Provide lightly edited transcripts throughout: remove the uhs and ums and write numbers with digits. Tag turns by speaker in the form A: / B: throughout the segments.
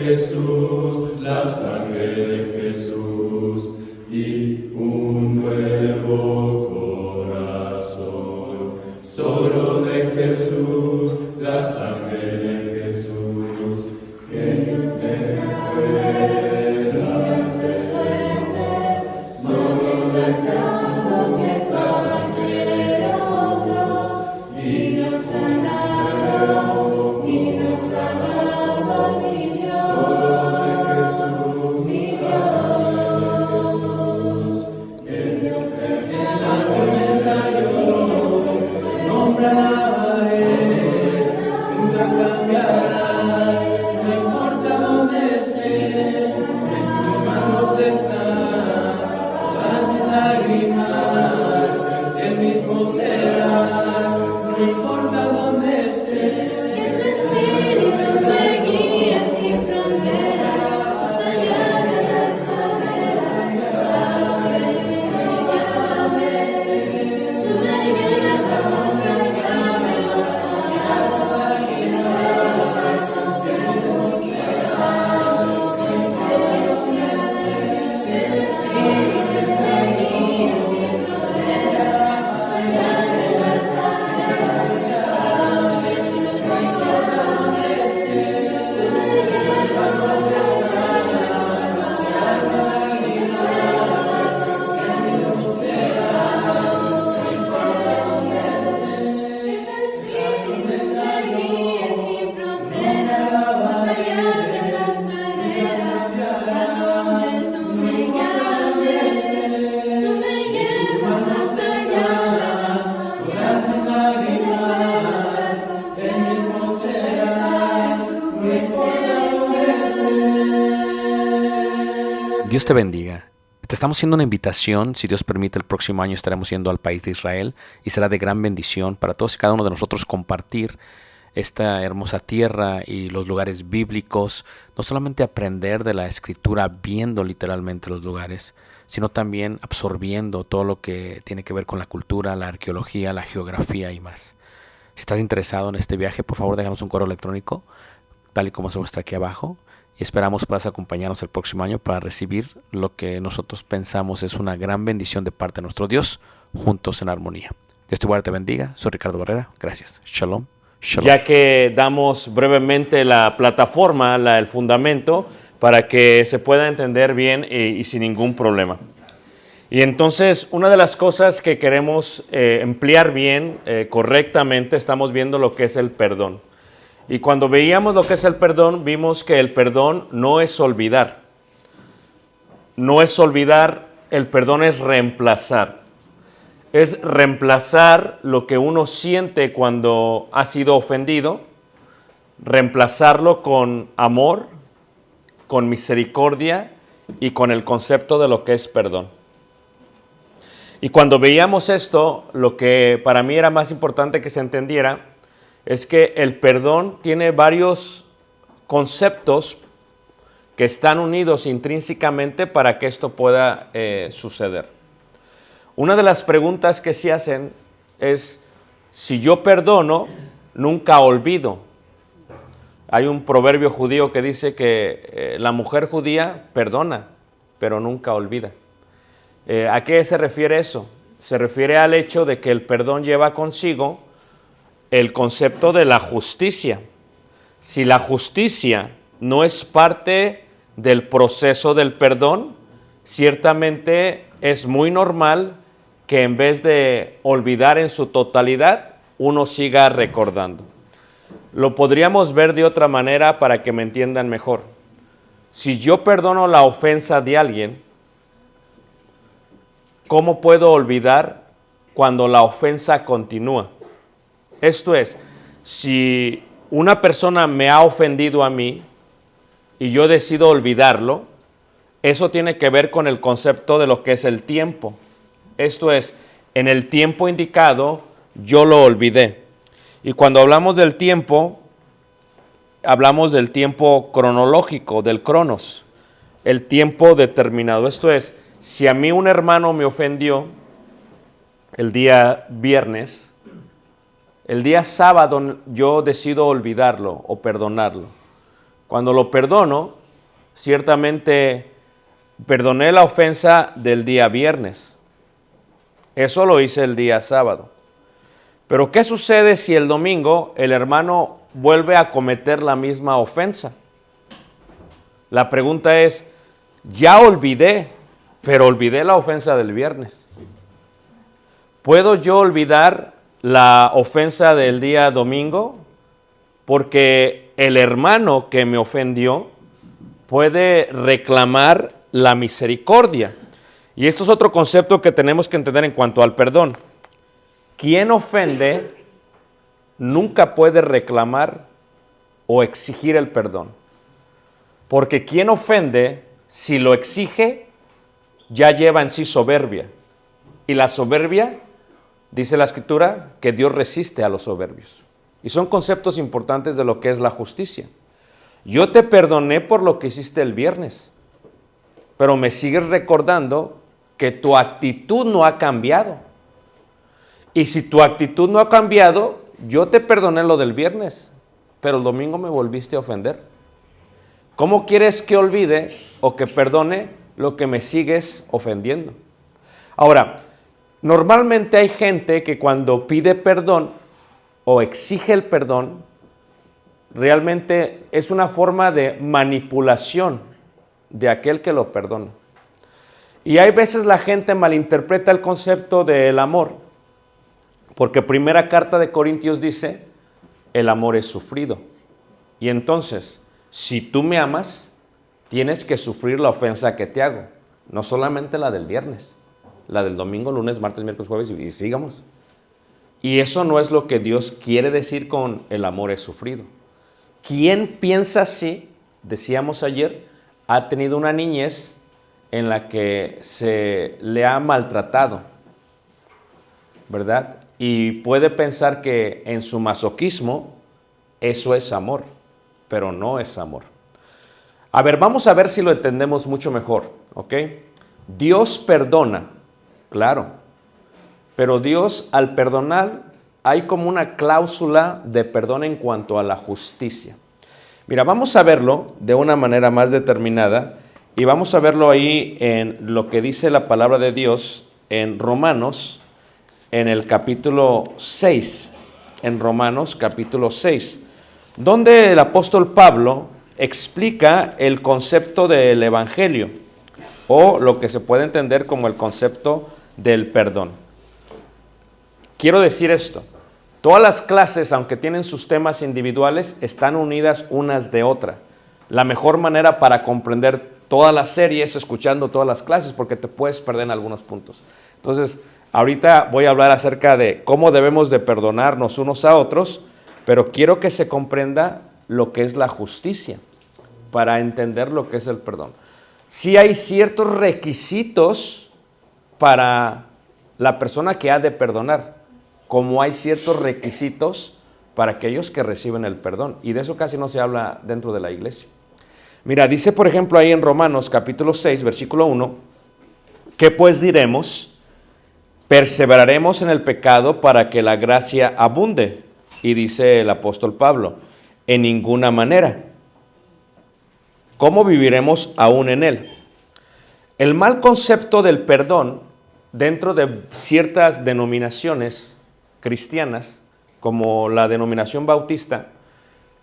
A: Jesús, la sangre de Jesús y un nuevo corazón. Solo de Jesús, la sangre de Jesús, que nos
B: Dios te bendiga. Te estamos haciendo una invitación. Si Dios permite, el próximo año estaremos yendo al país de Israel y será de gran bendición para todos y cada uno de nosotros compartir esta hermosa tierra y los lugares bíblicos. No solamente aprender de la Escritura viendo literalmente los lugares, sino también absorbiendo todo lo que tiene que ver con la cultura, la arqueología, la geografía y más. Si estás interesado en este viaje, por favor déjanos un correo electrónico, tal y como se muestra aquí abajo. Y esperamos puedas acompañarnos el próximo año para recibir lo que nosotros pensamos es una gran bendición de parte de nuestro Dios, juntos en armonía. Dios te guarde, te bendiga. Soy Ricardo Barrera. Gracias. Shalom. Shalom.
C: Ya que damos brevemente la plataforma, el fundamento, para que se pueda entender bien y sin ningún problema. Y entonces, una de las cosas que queremos emplear bien, correctamente, estamos viendo lo que es el perdón. Y cuando veíamos lo que es el perdón, vimos que el perdón no es olvidar. No es olvidar, el perdón es reemplazar. Es reemplazar lo que uno siente cuando ha sido ofendido, reemplazarlo con amor, con misericordia y con el concepto de lo que es perdón. Y cuando veíamos esto, lo que para mí era más importante que se entendiera es que el perdón tiene varios conceptos que están unidos intrínsecamente para que esto pueda suceder. Una de las preguntas que se hacen es, si yo perdono, nunca olvido. Hay un proverbio judío que dice que la mujer judía perdona, pero nunca olvida. ¿A qué se refiere eso? Se refiere al hecho de que el perdón lleva consigo el concepto de la justicia. Si la justicia no es parte del proceso del perdón, ciertamente es muy normal que en vez de olvidar en su totalidad, uno siga recordando. Lo podríamos ver de otra manera para que me entiendan mejor. Si yo perdono la ofensa de alguien, ¿cómo puedo olvidar cuando la ofensa continúa? Esto es, si una persona me ha ofendido a mí y yo decido olvidarlo, eso tiene que ver con el concepto de lo que es el tiempo. Esto es, en el tiempo indicado, yo lo olvidé. Y cuando hablamos del tiempo, hablamos del tiempo cronológico, del cronos, el tiempo determinado. Esto es, si a mí un hermano me ofendió el día viernes, el día sábado yo decido olvidarlo o perdonarlo. Cuando lo perdono, ciertamente perdoné la ofensa del día viernes. Eso lo hice el día sábado. Pero ¿qué sucede si el domingo el hermano vuelve a cometer la misma ofensa? La pregunta es, ya olvidé, pero olvidé la ofensa del viernes. ¿Puedo yo olvidar la ofensa del día domingo? Porque el hermano que me ofendió puede reclamar la misericordia. Y esto es otro concepto que tenemos que entender en cuanto al perdón. Quien ofende nunca puede reclamar o exigir el perdón. Porque quien ofende, si lo exige, ya lleva en sí soberbia. Y la soberbia, dice la Escritura, que Dios resiste a los soberbios. Y son conceptos importantes de lo que es la justicia. Yo te perdoné por lo que hiciste el viernes, pero me sigues recordando que tu actitud no ha cambiado. Y si tu actitud no ha cambiado, yo te perdoné lo del viernes, pero el domingo me volviste a ofender. ¿Cómo quieres que olvide o que perdone lo que me sigues ofendiendo? Ahora, normalmente hay gente que cuando pide perdón o exige el perdón, realmente es una forma de manipulación de aquel que lo perdona. Y hay veces la gente malinterpreta el concepto del amor. Porque primera carta de Corintios dice, el amor es sufrido. Y entonces, si tú me amas, tienes que sufrir la ofensa que te hago. No solamente la del viernes, la del domingo, lunes, martes, miércoles, jueves y sigamos. Y eso no es lo que Dios quiere decir con el amor es sufrido. ¿Quién piensa así? Decíamos ayer, ha tenido una niñez en la que se le ha maltratado, ¿verdad? Y puede pensar que en su masoquismo eso es amor, pero no es amor. A ver, vamos a ver si lo entendemos mucho mejor, ¿ok? Dios perdona, claro, pero Dios al perdonar hay como una cláusula de perdón en cuanto a la justicia. Mira, vamos a verlo de una manera más determinada y vamos a verlo ahí en lo que dice la palabra de Dios en Romanos, en el capítulo 6, en Romanos capítulo 6, donde el apóstol Pablo explica el concepto del evangelio, o lo que se puede entender como el concepto del perdón. Quiero decir esto, todas las clases, aunque tienen sus temas individuales, están unidas unas de otra. La mejor manera para comprender toda la serie es escuchando todas las clases, porque te puedes perder en algunos puntos. Entonces, ahorita voy a hablar acerca de cómo debemos de perdonarnos unos a otros, pero quiero que se comprenda lo que es la justicia para entender lo que es el perdón. Sí hay ciertos requisitos para la persona que ha de perdonar, como hay ciertos requisitos para aquellos que reciben el perdón. Y de eso casi no se habla dentro de la iglesia. Mira, dice por ejemplo ahí en Romanos capítulo 6, versículo 1, ¿qué pues diremos? Perseveraremos en el pecado para que la gracia abunde. Y dice el apóstol Pablo, en ninguna manera. ¿Cómo viviremos aún en él? El mal concepto del perdón dentro de ciertas denominaciones cristianas, como la denominación bautista,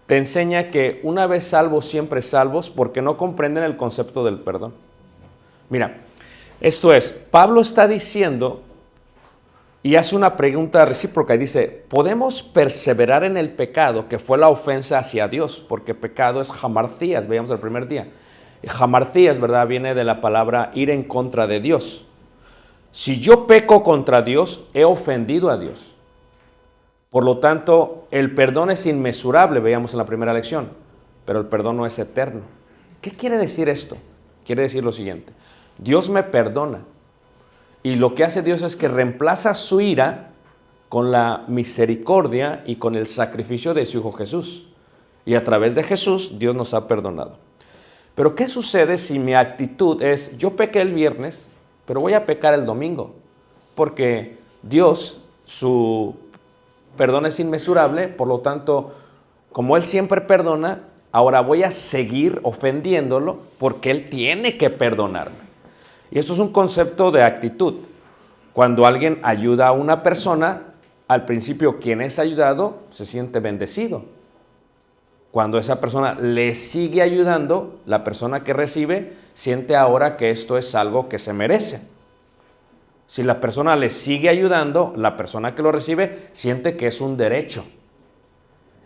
C: te enseña que una vez salvos, siempre salvos, porque no comprenden el concepto del perdón. Mira, esto es, Pablo está diciendo y hace una pregunta recíproca y dice, ¿podemos perseverar en el pecado que fue la ofensa hacia Dios? Porque pecado es jamarcías, veíamos el primer día. Y jamarcías, ¿verdad? Viene de la palabra ir en contra de Dios. Si yo peco contra Dios, he ofendido a Dios. Por lo tanto, el perdón es inmesurable, veíamos en la primera lección, pero el perdón no es eterno. ¿Qué quiere decir esto? Quiere decir lo siguiente, Dios me perdona y lo que hace Dios es que reemplaza su ira con la misericordia y con el sacrificio de su Hijo Jesús. Y a través de Jesús, Dios nos ha perdonado. Pero ¿qué sucede si mi actitud es, yo pequé el viernes, pero voy a pecar el domingo? Porque Dios, su perdón es inmesurable, por lo tanto, como Él siempre perdona, ahora voy a seguir ofendiéndolo porque él tiene que perdonarme. Y esto es un concepto de actitud. Cuando alguien ayuda a una persona, al principio quien es ayudado se siente bendecido. Cuando esa persona le sigue ayudando, la persona que recibe siente ahora que esto es algo que se merece. Si la persona le sigue ayudando, la persona que lo recibe siente que es un derecho.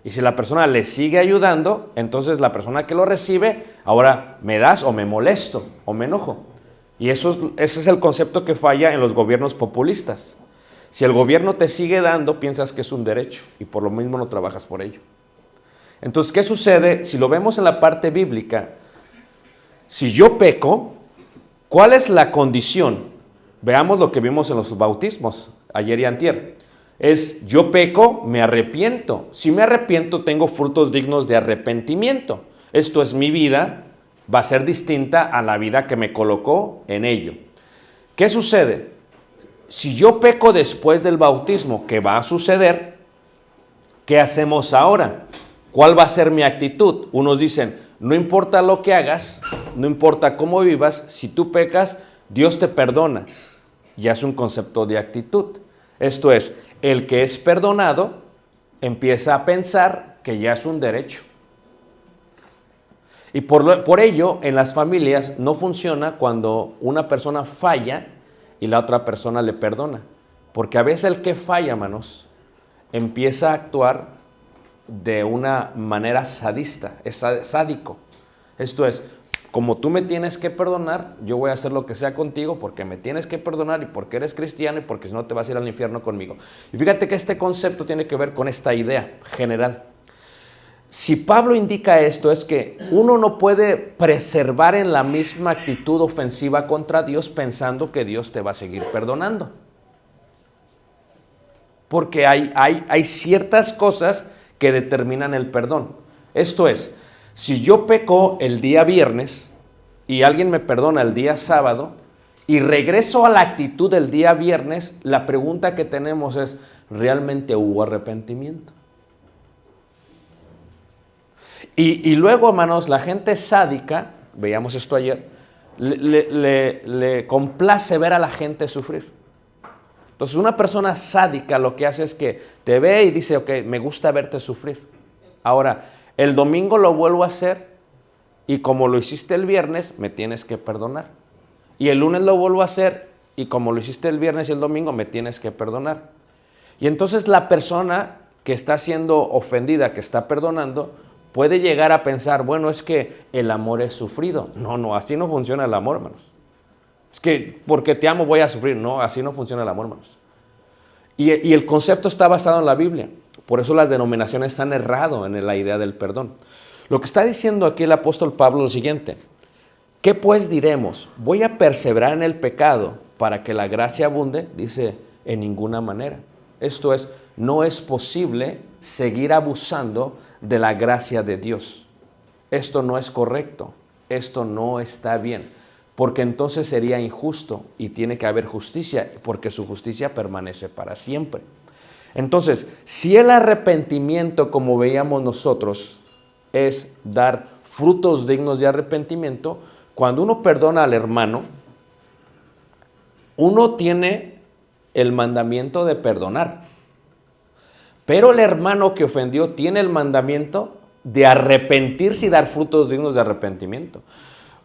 C: Y si la persona le sigue ayudando, entonces la persona que lo recibe, ahora me das o me molesto o me enojo. Y ese es el concepto que falla en los gobiernos populistas. Si el gobierno te sigue dando, piensas que es un derecho y por lo mismo no trabajas por ello. Entonces, ¿qué sucede? Si lo vemos en la parte bíblica, si yo peco, ¿cuál es la condición? Veamos lo que vimos en los bautismos ayer y antier. Es yo peco, me arrepiento. Si me arrepiento, tengo frutos dignos de arrepentimiento. Esto es, mi vida va a ser distinta a la vida que me colocó en ello. ¿Qué sucede? Si yo peco después del bautismo, ¿qué va a suceder? ¿Qué hacemos ahora? ¿Cuál va a ser mi actitud? Unos dicen, no importa lo que hagas, no importa cómo vivas, si tú pecas, Dios te perdona. Ya es un concepto de actitud. Esto es, el que es perdonado empieza a pensar que ya es un derecho. Y por ello, en las familias no funciona cuando una persona falla y la otra persona le perdona. Porque a veces el que falla, hermanos, empieza a actuar de una manera sadista, es sádico. Esto es, como tú me tienes que perdonar, yo voy a hacer lo que sea contigo porque me tienes que perdonar y porque eres cristiano y porque si no te vas a ir al infierno conmigo. Y fíjate que este concepto tiene que ver con esta idea general. Si Pablo indica esto, es que uno no puede preservar en la misma actitud ofensiva contra Dios pensando que Dios te va a seguir perdonando. Porque hay ciertas cosas que determinan el perdón. Esto es, si yo peco el día viernes y alguien me perdona el día sábado y regreso a la actitud del día viernes, la pregunta que tenemos es, ¿realmente hubo arrepentimiento? Y luego, hermanos, la gente sádica, veíamos esto ayer, le complace ver a la gente sufrir. Entonces, una persona sádica lo que hace es que te ve y dice, ok, me gusta verte sufrir. Ahora, el domingo lo vuelvo a hacer y como lo hiciste el viernes, me tienes que perdonar. Y el lunes lo vuelvo a hacer y como lo hiciste el viernes y el domingo, me tienes que perdonar. Y entonces la persona que está siendo ofendida, que está perdonando, puede llegar a pensar, bueno, es que el amor es sufrido. No, así no funciona el amor, hermanos. Es que porque te amo voy a sufrir. No, así no funciona el amor, hermanos. Y el concepto está basado en la Biblia. Por eso las denominaciones han errado en la idea del perdón. Lo que está diciendo aquí el apóstol Pablo es lo siguiente. ¿Qué pues diremos? ¿Voy a perseverar en el pecado para que la gracia abunde? Dice, en ninguna manera. Esto es, no es posible seguir abusando de la gracia de Dios. Esto no es correcto. Esto no está bien. Porque entonces sería injusto y tiene que haber justicia, porque su justicia permanece para siempre. Entonces, si el arrepentimiento, como veíamos nosotros, es dar frutos dignos de arrepentimiento, cuando uno perdona al hermano, uno tiene el mandamiento de perdonar. Pero el hermano que ofendió tiene el mandamiento de arrepentirse y dar frutos dignos de arrepentimiento.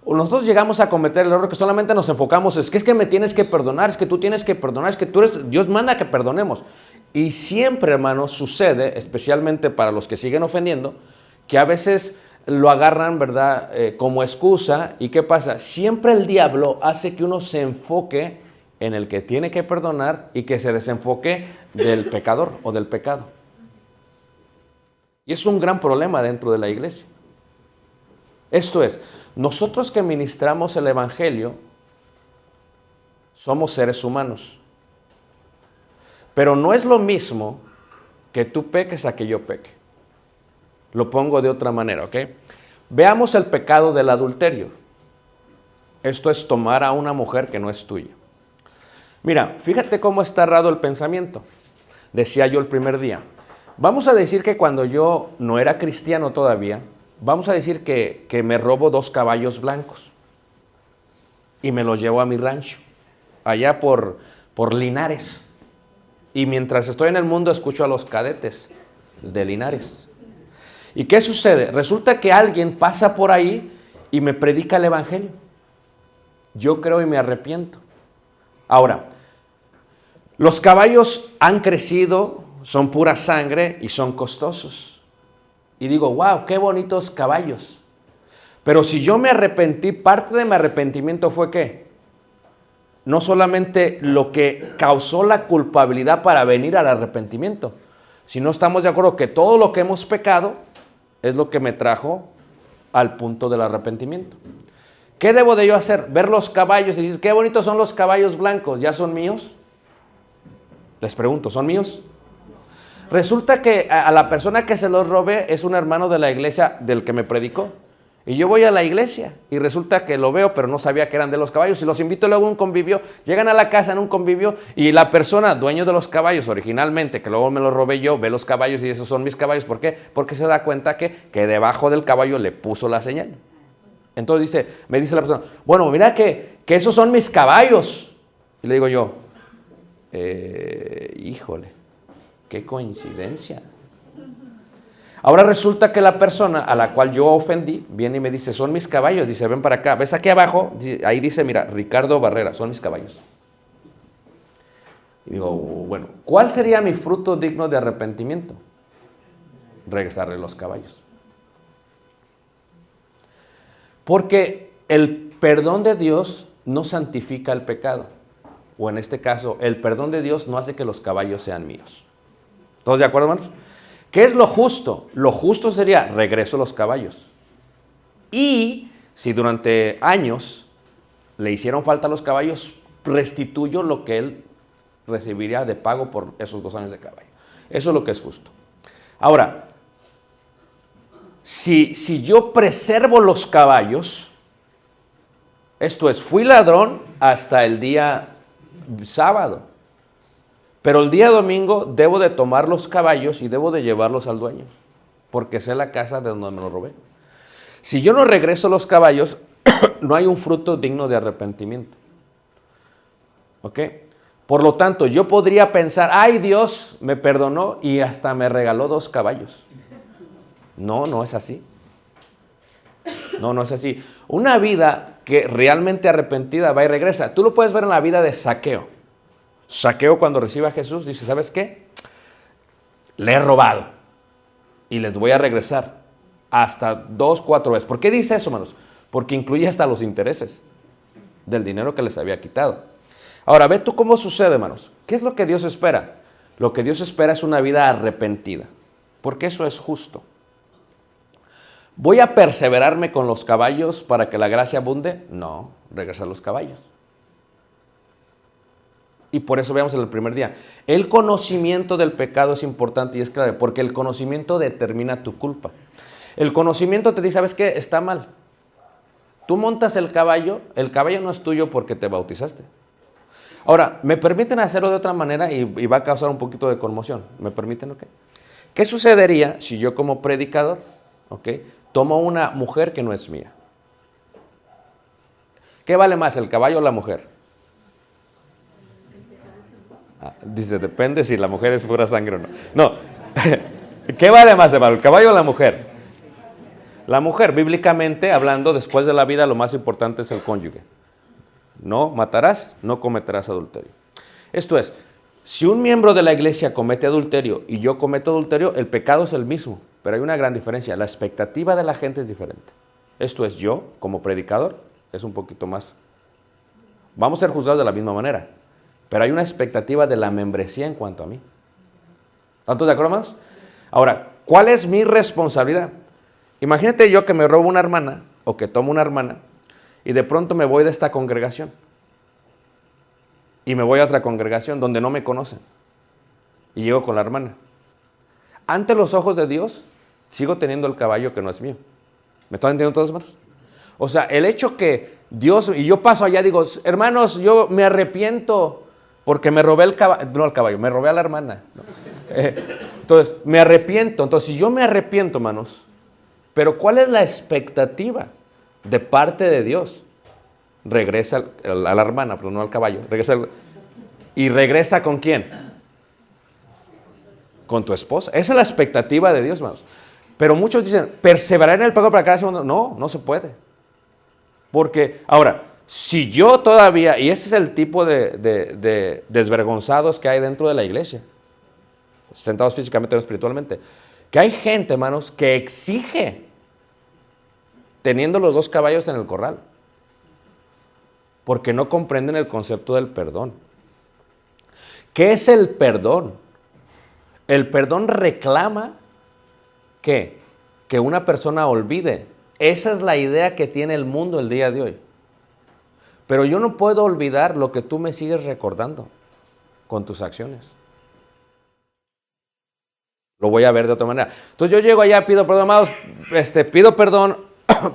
C: Nosotros llegamos a cometer el error que solamente nos enfocamos, es que me tienes que perdonar, es que tú tienes que perdonar, es que Dios manda que perdonemos. Y siempre, hermanos, sucede, especialmente para los que siguen ofendiendo, que a veces lo agarran, ¿verdad?, como excusa. ¿Y qué pasa? Siempre el diablo hace que uno se enfoque en el que tiene que perdonar y que se desenfoque del pecador o del pecado. Y es un gran problema dentro de la iglesia. Esto es, nosotros que ministramos el evangelio somos seres humanos. Pero no es lo mismo que tú peques a que yo peque. Lo pongo de otra manera, ¿ok? Veamos el pecado del adulterio. Esto es tomar a una mujer que no es tuya. Mira, fíjate cómo está errado el pensamiento. Decía yo el primer día. Vamos a decir que cuando yo no era cristiano todavía, Vamos a decir que me robo 2 caballos blancos y me los llevo a mi rancho, allá por Linares. Y mientras estoy en el mundo escucho a los cadetes de Linares. ¿Y qué sucede? Resulta que alguien pasa por ahí y me predica el evangelio. Yo creo y me arrepiento. Ahora, los caballos han crecido, son pura sangre y son costosos. Y digo, wow, qué bonitos caballos. Pero si yo me arrepentí, parte de mi arrepentimiento fue ¿qué? No solamente lo que causó la culpabilidad para venir al arrepentimiento, sino estamos de acuerdo que todo lo que hemos pecado es lo que me trajo al punto del arrepentimiento. ¿Qué debo de yo hacer? Ver los caballos y decir, qué bonitos son los caballos blancos, ¿ya son míos? Les pregunto, ¿son míos? Resulta que a la persona que se los robé es un hermano de la iglesia del que me predicó. Y yo voy a la iglesia y resulta que lo veo, pero no sabía que eran de los caballos. Y los invito luego a un convivio. Llegan a la casa en un convivio y la persona, dueño de los caballos originalmente, que luego me los robé yo, ve los caballos y esos son mis caballos. ¿Por qué? Porque se da cuenta que debajo del caballo le puso la señal. Entonces me dice la persona, bueno, mira que esos son mis caballos. Y le digo yo, híjole, qué coincidencia. Ahora resulta que la persona a la cual yo ofendí viene y me dice, son mis caballos. Dice, ven para acá. ¿Ves aquí abajo? Ahí dice, mira, Ricardo Barrera, son mis caballos. Y digo, bueno, ¿cuál sería mi fruto digno de arrepentimiento? Regresarle los caballos. Porque el perdón de Dios no santifica el pecado. O en este caso, el perdón de Dios no hace que los caballos sean míos. ¿Todos de acuerdo, hermanos? ¿Qué es lo justo? Lo justo sería, regreso los caballos. Y si durante años le hicieron falta los caballos, restituyo lo que él recibiría de pago por esos 2 años de caballo. Eso es lo que es justo. Ahora, si yo preservo los caballos, esto es, fui ladrón hasta el día sábado. Pero el día domingo debo de tomar los caballos y debo de llevarlos al dueño, porque sé la casa de donde me los robé. Si yo no regreso los caballos, no hay un fruto digno de arrepentimiento. ¿Ok? Por lo tanto, yo podría pensar, ay, Dios me perdonó y hasta me regaló 2 caballos. No, no es así. No, no es así. Una vida que realmente arrepentida va y regresa. Tú lo puedes ver en la vida de Zaqueo. Zaqueo cuando recibe a Jesús dice, ¿sabes qué? Le he robado y les voy a regresar hasta 2, 4 veces. ¿Por qué dice eso, hermanos? Porque incluye hasta los intereses del dinero que les había quitado. Ahora, ve tú cómo sucede, hermanos. ¿Qué es lo que Dios espera? Lo que Dios espera es una vida arrepentida, porque eso es justo. ¿Voy a perseverarme con los caballos para que la gracia abunde? No, regresar los caballos. Y por eso veamos en el primer día. El conocimiento del pecado es importante y es clave, porque el conocimiento determina tu culpa. El conocimiento te dice, ¿sabes qué? Está mal. Tú montas el caballo no es tuyo porque te bautizaste. Ahora, ¿me permiten hacerlo de otra manera? Y va a causar un poquito de conmoción. ¿Me permiten? ¿Ok? ¿Qué sucedería si yo como predicador, ¿ok?, tomo una mujer que no es mía? ¿Qué vale más, el caballo o la mujer? Dice, depende si la mujer es pura sangre o no. No. ¿Qué vale más, hermano, el caballo o la mujer? La mujer, bíblicamente hablando, después de la vida, lo más importante es el cónyuge. No matarás, no cometerás adulterio. Esto es, si un miembro de la iglesia comete adulterio y yo cometo adulterio, el pecado es el mismo, pero hay una gran diferencia. La expectativa de la gente es diferente. Esto es, yo, como predicador, es un poquito más. Vamos a ser juzgados de la misma manera. Pero hay una expectativa de la membresía en cuanto a mí. ¿Están de acuerdo, hermanos? Ahora, ¿cuál es mi responsabilidad? Imagínate yo que me robo una hermana o que tomo una hermana y de pronto me voy de esta congregación y me voy a otra congregación donde no me conocen y llego con la hermana. Ante los ojos de Dios, sigo teniendo el caballo que no es mío. ¿Me están entendiendo todos, hermanos? O sea, el hecho que Dios, y yo paso allá, digo, hermanos, yo me arrepiento porque me robé el caballo, no el caballo, me robé a la hermana. ¿No? Entonces, me arrepiento. Entonces, si yo me arrepiento, hermanos, Pero ¿cuál es la expectativa de parte de Dios? Regresa a la hermana, pero no al caballo. ¿Y regresa con quién? Con tu esposa. Esa es la expectativa de Dios, hermanos. Pero muchos dicen, perseverar en el pecado para cada segundo. No, no se puede. Porque, ahora, si yo todavía, y ese es el tipo de desvergonzados que hay dentro de la iglesia, sentados físicamente o espiritualmente, que hay gente, hermanos, que exige teniendo los dos caballos en el corral, porque no comprenden el concepto del perdón. ¿Qué es el perdón? El perdón reclama ¿qué? Que una persona olvide. Esa es la idea que tiene el mundo el día de hoy. Pero yo no puedo olvidar lo que tú me sigues recordando con tus acciones. Lo voy a ver de otra manera. Entonces yo llego allá, pido perdón, amados, pido perdón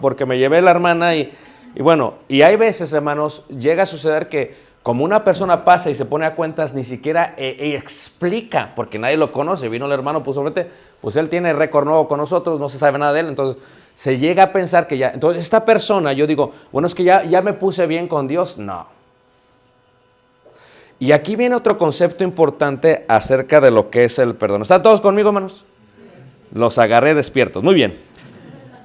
C: porque me llevé la hermana y bueno, y hay veces, hermanos, llega a suceder que como una persona pasa y se pone a cuentas, ni siquiera explica, porque nadie lo conoce. Vino el hermano, pues él tiene récord nuevo con nosotros, no se sabe nada de él, entonces se llega a pensar que ya, entonces esta persona, yo digo, bueno, es que ya me puse bien con Dios. No. Y aquí viene otro concepto importante acerca de lo que es el perdón. ¿Están todos conmigo, hermanos? Los agarré despiertos. Muy bien.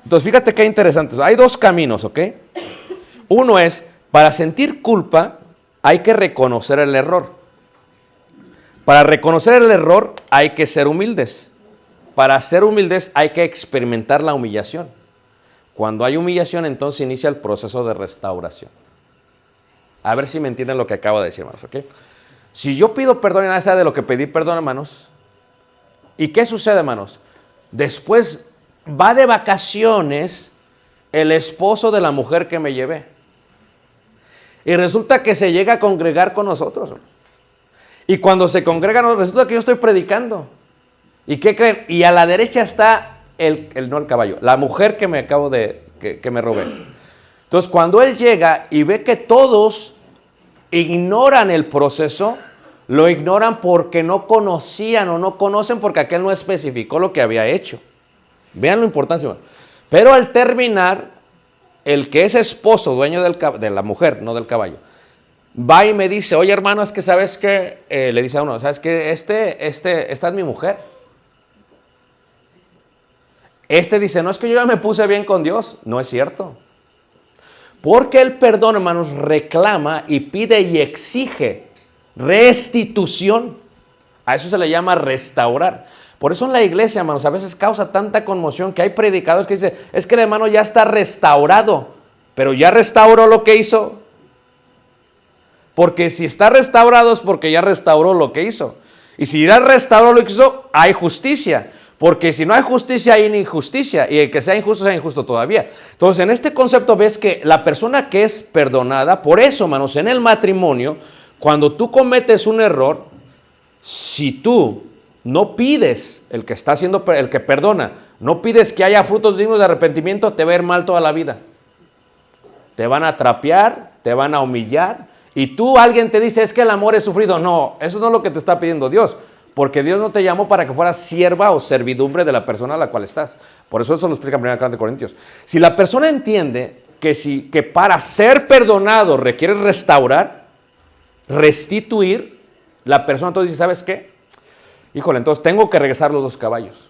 C: Entonces, fíjate qué interesante. Hay dos caminos, ¿ok? Uno es, para sentir culpa, hay que reconocer el error. Para reconocer el error, hay que ser humildes. Para ser humildes, hay que experimentar la humillación. Cuando hay humillación, entonces inicia el proceso de restauración. A ver si me entienden lo que acabo de decir, hermanos, ¿ok? Si yo pido perdón y nada sea de lo que pedí perdón, hermanos, ¿y qué sucede, hermanos? Después va de vacaciones el esposo de la mujer que me llevé. Y resulta que se llega a congregar con nosotros. Y cuando se congrega, resulta que yo estoy predicando. ¿Y qué creen? Y a la derecha está no el caballo, la mujer que me acabo que me robé. Entonces, cuando él llega y ve que todos ignoran el proceso, lo ignoran porque no conocían o no conocen porque aquel no especificó lo que había hecho. Vean la importancia, hermano. Pero al terminar, el que es esposo, dueño de la mujer, no del caballo, va y me dice, oye hermano, es que sabes que, le dice a uno, sabes que esta es mi mujer. Dice, no es que yo ya me puse bien con Dios. No es cierto. Porque el perdón, hermanos, reclama y pide y exige restitución. A eso se le llama restaurar. Por eso en la iglesia, hermanos, a veces causa tanta conmoción que hay predicadores que dicen, es que el hermano ya está restaurado, pero ya restauró lo que hizo. Porque si está restaurado es porque ya restauró lo que hizo. Y si ya restauró lo que hizo, hay justicia. Porque si no hay justicia, hay injusticia. Y el que sea injusto, sea injusto todavía. Entonces, en este concepto ves que la persona que es perdonada, por eso, hermanos, en el matrimonio, cuando tú cometes un error, si tú no pides, el que perdona, no pides que haya frutos dignos de arrepentimiento, te va a ir mal toda la vida. Te van a trapear, te van a humillar. Y alguien te dice, es que el amor es sufrido. No, eso no es lo que te está pidiendo Dios. Porque Dios no te llamó para que fueras sierva o servidumbre de la persona a la cual estás. Por eso lo explica en 1 carta de Corintios. Si la persona entiende que para ser perdonado requiere restaurar, restituir, la persona entonces dice, ¿sabes qué? Híjole, entonces tengo que regresar los dos caballos.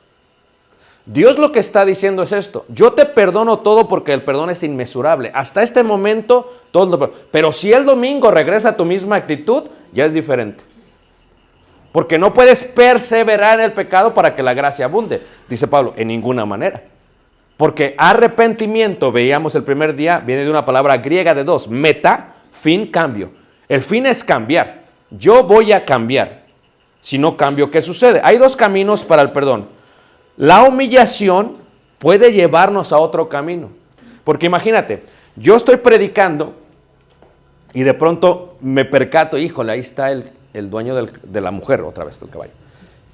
C: Dios lo que está diciendo es esto. Yo te perdono todo porque el perdón es inmesurable. Hasta este momento, todo lo perdono. Pero si el domingo regresa a tu misma actitud, ya es diferente. Porque no puedes perseverar en el pecado para que la gracia abunde. Dice Pablo, en ninguna manera. Porque arrepentimiento, veíamos el primer día, viene de una palabra griega de dos. Meta, fin, cambio. El fin es cambiar. Yo voy a cambiar. Si no cambio, ¿qué sucede? Hay dos caminos para el perdón. La humillación puede llevarnos a otro camino. Porque imagínate, yo estoy predicando y de pronto me percato, híjole, ahí está el dueño de la mujer, otra vez del caballo.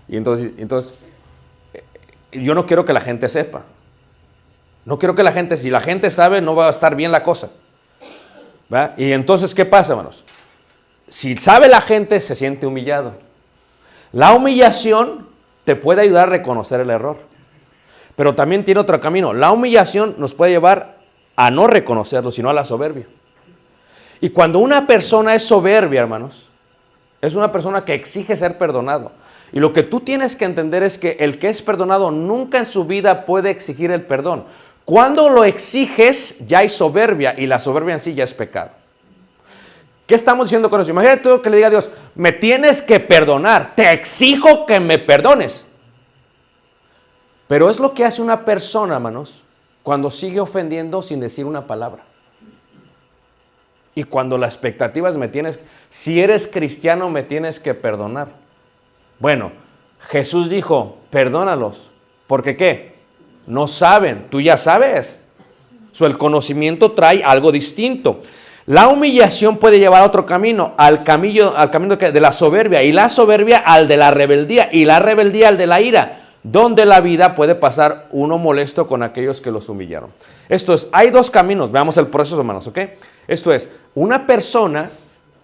C: Y entonces, yo no quiero que la gente sepa. No quiero que si la gente sabe, no va a estar bien la cosa. ¿Va? Y entonces, ¿qué pasa, hermanos? Si sabe la gente, se siente humillado. La humillación te puede ayudar a reconocer el error. Pero también tiene otro camino. La humillación nos puede llevar a no reconocerlo, sino a la soberbia. Y cuando una persona es soberbia, hermanos, es una persona que exige ser perdonado. Y lo que tú tienes que entender es que el que es perdonado nunca en su vida puede exigir el perdón. Cuando lo exiges, ya hay soberbia, y la soberbia en sí ya es pecado. ¿Qué estamos diciendo con eso? Imagínate tú que le diga a Dios, me tienes que perdonar, te exijo que me perdones. Pero es lo que hace una persona, hermanos, cuando sigue ofendiendo sin decir una palabra. Y cuando la expectativa es, si eres cristiano, me tienes que perdonar. Bueno, Jesús dijo, perdónalos. ¿Porque qué? No saben, tú ya sabes. El conocimiento trae algo distinto. La humillación puede llevar a otro camino, al camino de la soberbia, y la soberbia al de la rebeldía, y la rebeldía al de la ira, donde la vida puede pasar uno molesto con aquellos que los humillaron. Esto es, hay dos caminos, veamos el proceso, hermanos, ¿ok? Esto es, una persona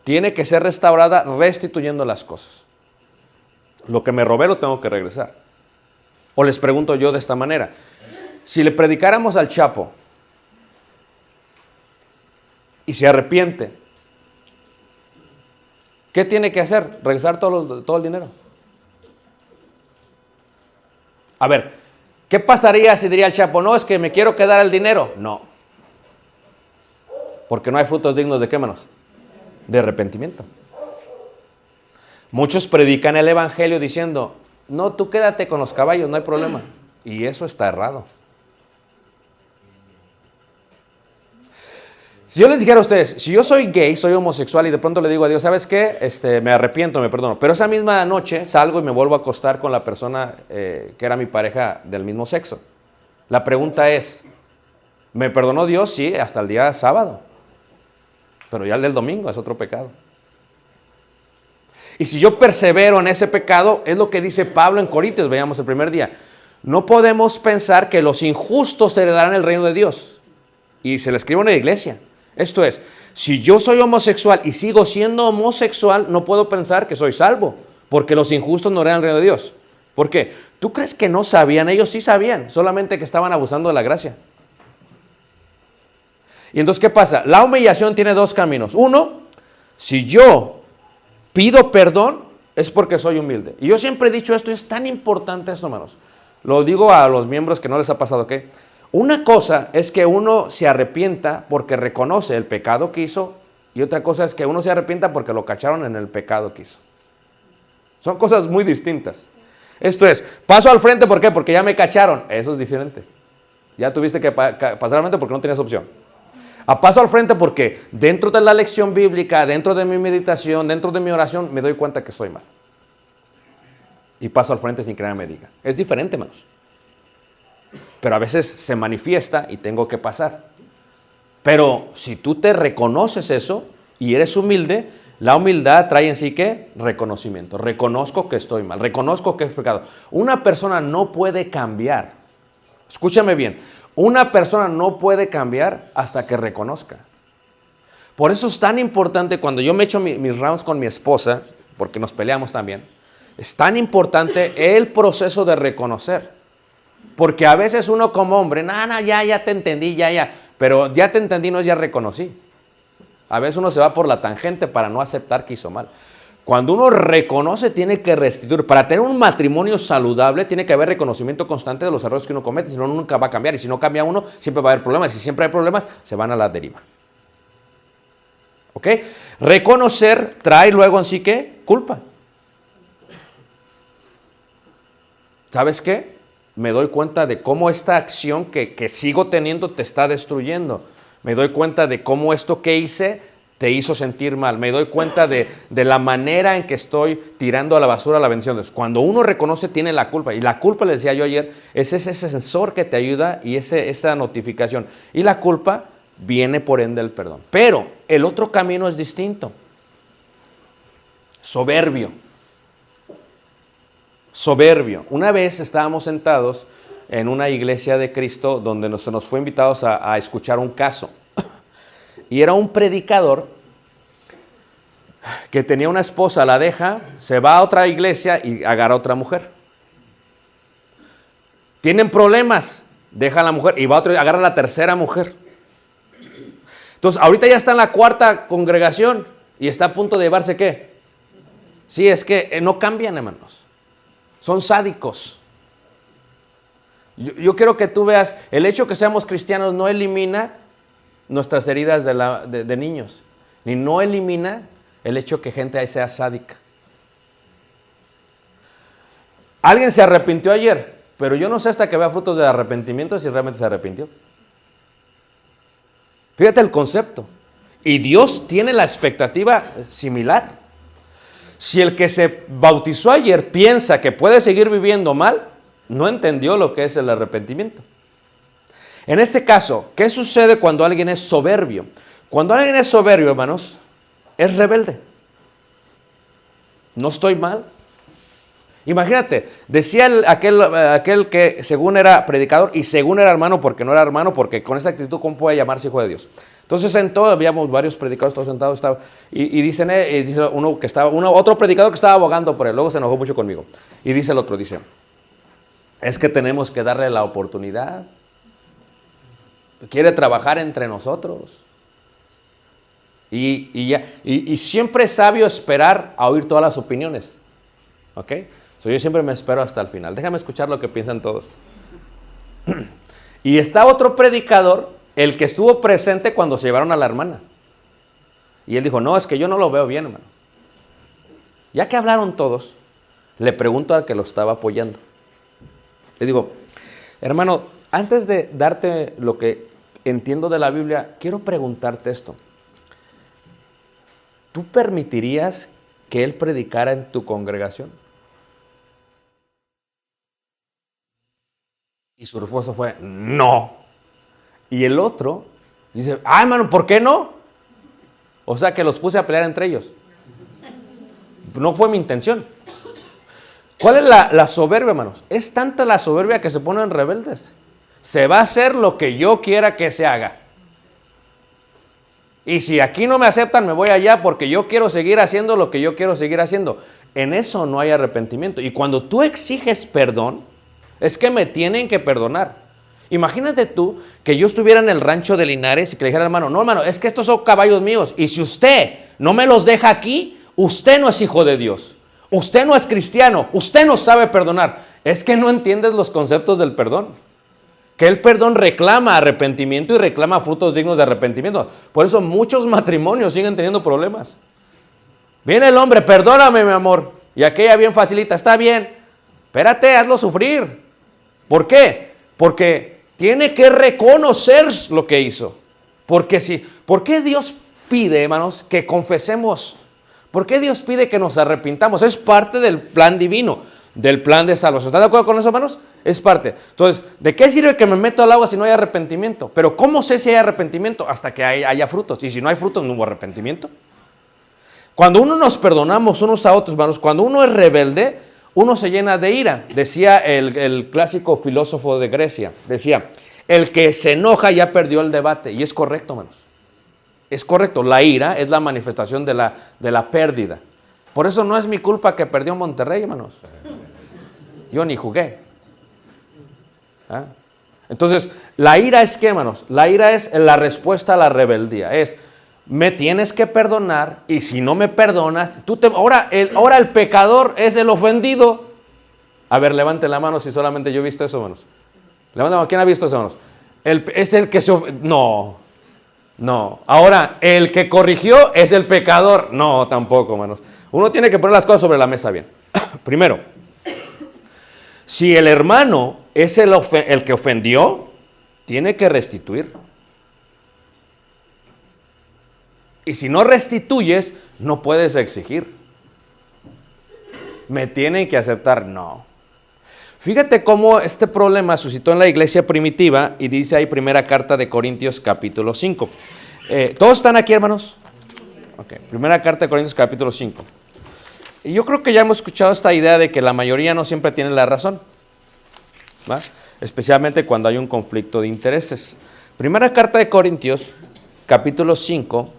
C: tiene que ser restaurada restituyendo las cosas. Lo que me robé lo tengo que regresar. O les pregunto yo de esta manera, si le predicáramos al Chapo y se arrepiente, ¿qué tiene que hacer? Regresar todo el dinero. A ver, ¿qué pasaría si diría el Chapo, no, es que me quiero quedar el dinero? No. Porque no hay frutos dignos de qué, hermanos? De arrepentimiento. Muchos predican el evangelio diciendo, no, tú quédate con los caballos, no hay problema. Y eso está errado. Si yo les dijera a ustedes, si yo soy gay, soy homosexual y de pronto le digo a Dios, ¿sabes qué? Me arrepiento, me perdono. Pero esa misma noche salgo y me vuelvo a acostar con la persona que era mi pareja del mismo sexo. La pregunta es, ¿me perdonó Dios? Sí, hasta el día sábado. Pero ya el del domingo es otro pecado. Y si yo persevero en ese pecado, es lo que dice Pablo en Corintios, veamos el primer día. No podemos pensar que los injustos heredarán el reino de Dios. Y se le escribe a una iglesia. Esto es, si yo soy homosexual y sigo siendo homosexual, no puedo pensar que soy salvo, porque los injustos no heredan el reino de Dios. ¿Por qué? ¿Tú crees que no sabían? Ellos sí sabían, solamente que estaban abusando de la gracia. Y entonces, ¿qué pasa? La humillación tiene dos caminos. Uno, si yo pido perdón, es porque soy humilde. Y yo siempre he dicho esto, es tan importante esto, hermanos. Lo digo a los miembros que no les ha pasado, ¿qué? Una cosa es que uno se arrepienta porque reconoce el pecado que hizo, y otra cosa es que uno se arrepienta porque lo cacharon en el pecado que hizo. Son cosas muy distintas. Esto es, paso al frente, ¿por qué? Porque ya me cacharon. Eso es diferente. Ya tuviste que pasar al frente porque no tenías opción. A paso al frente porque dentro de la lección bíblica, dentro de mi meditación, dentro de mi oración, me doy cuenta que estoy mal. Y paso al frente sin que nadie me diga. Es diferente, hermanos. Pero a veces se manifiesta y tengo que pasar. Pero si tú te reconoces eso y eres humilde, la humildad trae en sí ¿qué? Reconocimiento. Reconozco que estoy mal, reconozco que he pecado. Una persona no puede cambiar. Escúchame bien. Una persona no puede cambiar hasta que reconozca. Por eso es tan importante cuando yo me echo mis rounds con mi esposa, porque nos peleamos también, es tan importante el proceso de reconocer. Porque a veces uno como hombre, ya te entendí, ya. Pero ya te entendí no es ya reconocí. A veces uno se va por la tangente para no aceptar que hizo mal. Cuando uno reconoce, tiene que restituir. Para tener un matrimonio saludable, tiene que haber reconocimiento constante de los errores que uno comete, si no, nunca va a cambiar. Y si no cambia uno, siempre va a haber problemas. Y si siempre hay problemas, se van a la deriva. ¿Ok? Reconocer trae luego en sí, ¿qué? Culpa. ¿Sabes qué? Me doy cuenta de cómo esta acción que sigo teniendo te está destruyendo. Me doy cuenta de cómo esto que hice te hizo sentir mal. Me doy cuenta de la manera en que estoy tirando a la basura la bendición de Dios. Cuando uno reconoce, tiene la culpa. Y la culpa, les decía yo ayer, es ese sensor que te ayuda y esa notificación. Y la culpa viene por ende del perdón. Pero el otro camino es distinto. Soberbio. Una vez estábamos sentados en una iglesia de Cristo donde se nos fue invitados a escuchar un caso. Y era un predicador que tenía una esposa, la deja, se va a otra iglesia y agarra a otra mujer. Tienen problemas, deja a la mujer y va otro, agarra a la tercera mujer. Entonces, ahorita ya está en la cuarta congregación y está a punto de llevarse ¿qué? Sí, es que no cambian, hermanos. Son sádicos. Yo quiero que tú veas, el hecho que seamos cristianos no elimina nuestras heridas de niños, ni no elimina el hecho que gente ahí sea sádica. Alguien se arrepintió ayer, pero yo no sé hasta que vea frutos de arrepentimiento si realmente se arrepintió. Fíjate el concepto. Y Dios tiene la expectativa similar. Si el que se bautizó ayer piensa que puede seguir viviendo mal, no entendió lo que es el arrepentimiento. En este caso, ¿qué sucede cuando alguien es soberbio? Cuando alguien es soberbio, hermanos, es rebelde. No estoy mal. Imagínate, decía aquel que según era predicador y según era hermano, porque no era hermano, porque con esa actitud, ¿cómo puede llamarse hijo de Dios? Entonces sentó, habíamos varios predicadores todos sentados, dice otro predicador que estaba abogando por él, luego se enojó mucho conmigo. Y dice el otro, dice, es que tenemos que darle la oportunidad. Quiere trabajar entre nosotros. Y siempre es sabio esperar a oír todas las opiniones. ¿Ok? Yo siempre me espero hasta el final. Déjame escuchar lo que piensan todos. Y está otro predicador, el que estuvo presente cuando se llevaron a la hermana. Y él dijo, no, es que yo no lo veo bien, hermano. Ya que hablaron todos, le pregunto al que lo estaba apoyando. Le digo, hermano, antes de darte lo que entiendo de la Biblia, quiero preguntarte esto. ¿Tú permitirías que él predicara en tu congregación? Y su respuesta fue, no. Y el otro dice, hermano, ¿por qué no? O sea que los puse a pelear entre ellos. No fue mi intención. ¿Cuál es la soberbia, hermanos? Es tanta la soberbia que se ponen rebeldes. Se va a hacer lo que yo quiera que se haga. Y si aquí no me aceptan, me voy allá porque yo quiero seguir haciendo lo que yo quiero seguir haciendo. En eso no hay arrepentimiento. Y cuando tú exiges perdón, es que me tienen que perdonar. Imagínate tú que yo estuviera en el rancho de Linares y que le dijera al hermano, no hermano, es que estos son caballos míos. Y si usted no me los deja aquí, usted no es hijo de Dios. Usted no es cristiano. Usted no sabe perdonar. Es que no entiendes los conceptos del perdón. Que el perdón reclama arrepentimiento y reclama frutos dignos de arrepentimiento. Por eso muchos matrimonios siguen teniendo problemas. Viene el hombre, perdóname mi amor. Y aquella bien facilita, está bien. Espérate, hazlo sufrir. ¿Por qué? Porque tiene que reconocer lo que hizo. ¿Por qué Dios pide, hermanos, que confesemos? ¿Por qué Dios pide que nos arrepintamos? Es parte del plan divino, del plan de salvación. ¿Están de acuerdo con eso, hermanos? Es parte. Entonces, ¿de qué sirve que me meto al agua si no hay arrepentimiento? Pero ¿cómo sé si hay arrepentimiento? Hasta que haya frutos. Y si no hay frutos, no hubo arrepentimiento. Cuando uno nos perdonamos unos a otros, hermanos, cuando uno es rebelde, uno se llena de ira. Decía el clásico filósofo de Grecia, decía, el que se enoja ya perdió el debate. Y es correcto, hermanos. Es correcto. La ira es la manifestación de la pérdida. Por eso no es mi culpa que perdió Monterrey, hermanos. Yo ni jugué. ¿Ah? Entonces, la ira es ¿qué, hermanos? La ira es la respuesta a la rebeldía. Es, me tienes que perdonar y si no me perdonas, ahora el pecador es el ofendido. A ver, levante la mano si solamente yo he visto eso, hermanos. Levante la mano, ¿quién ha visto eso, hermanos? Es el que se ofendió. No. Ahora, el que corrigió es el pecador. No, tampoco, hermanos. Uno tiene que poner las cosas sobre la mesa bien. Primero, si el hermano es el que ofendió, tiene que restituir. Y si no restituyes, no puedes exigir. ¿Me tienen que aceptar? No. Fíjate cómo este problema suscitó en la iglesia primitiva y dice ahí primera carta de Corintios capítulo 5. ¿Todos están aquí, hermanos? Ok, primera carta de Corintios capítulo 5. Y yo creo que ya hemos escuchado esta idea de que la mayoría no siempre tiene la razón, ¿va? Especialmente cuando hay un conflicto de intereses. Primera carta de Corintios capítulo 5.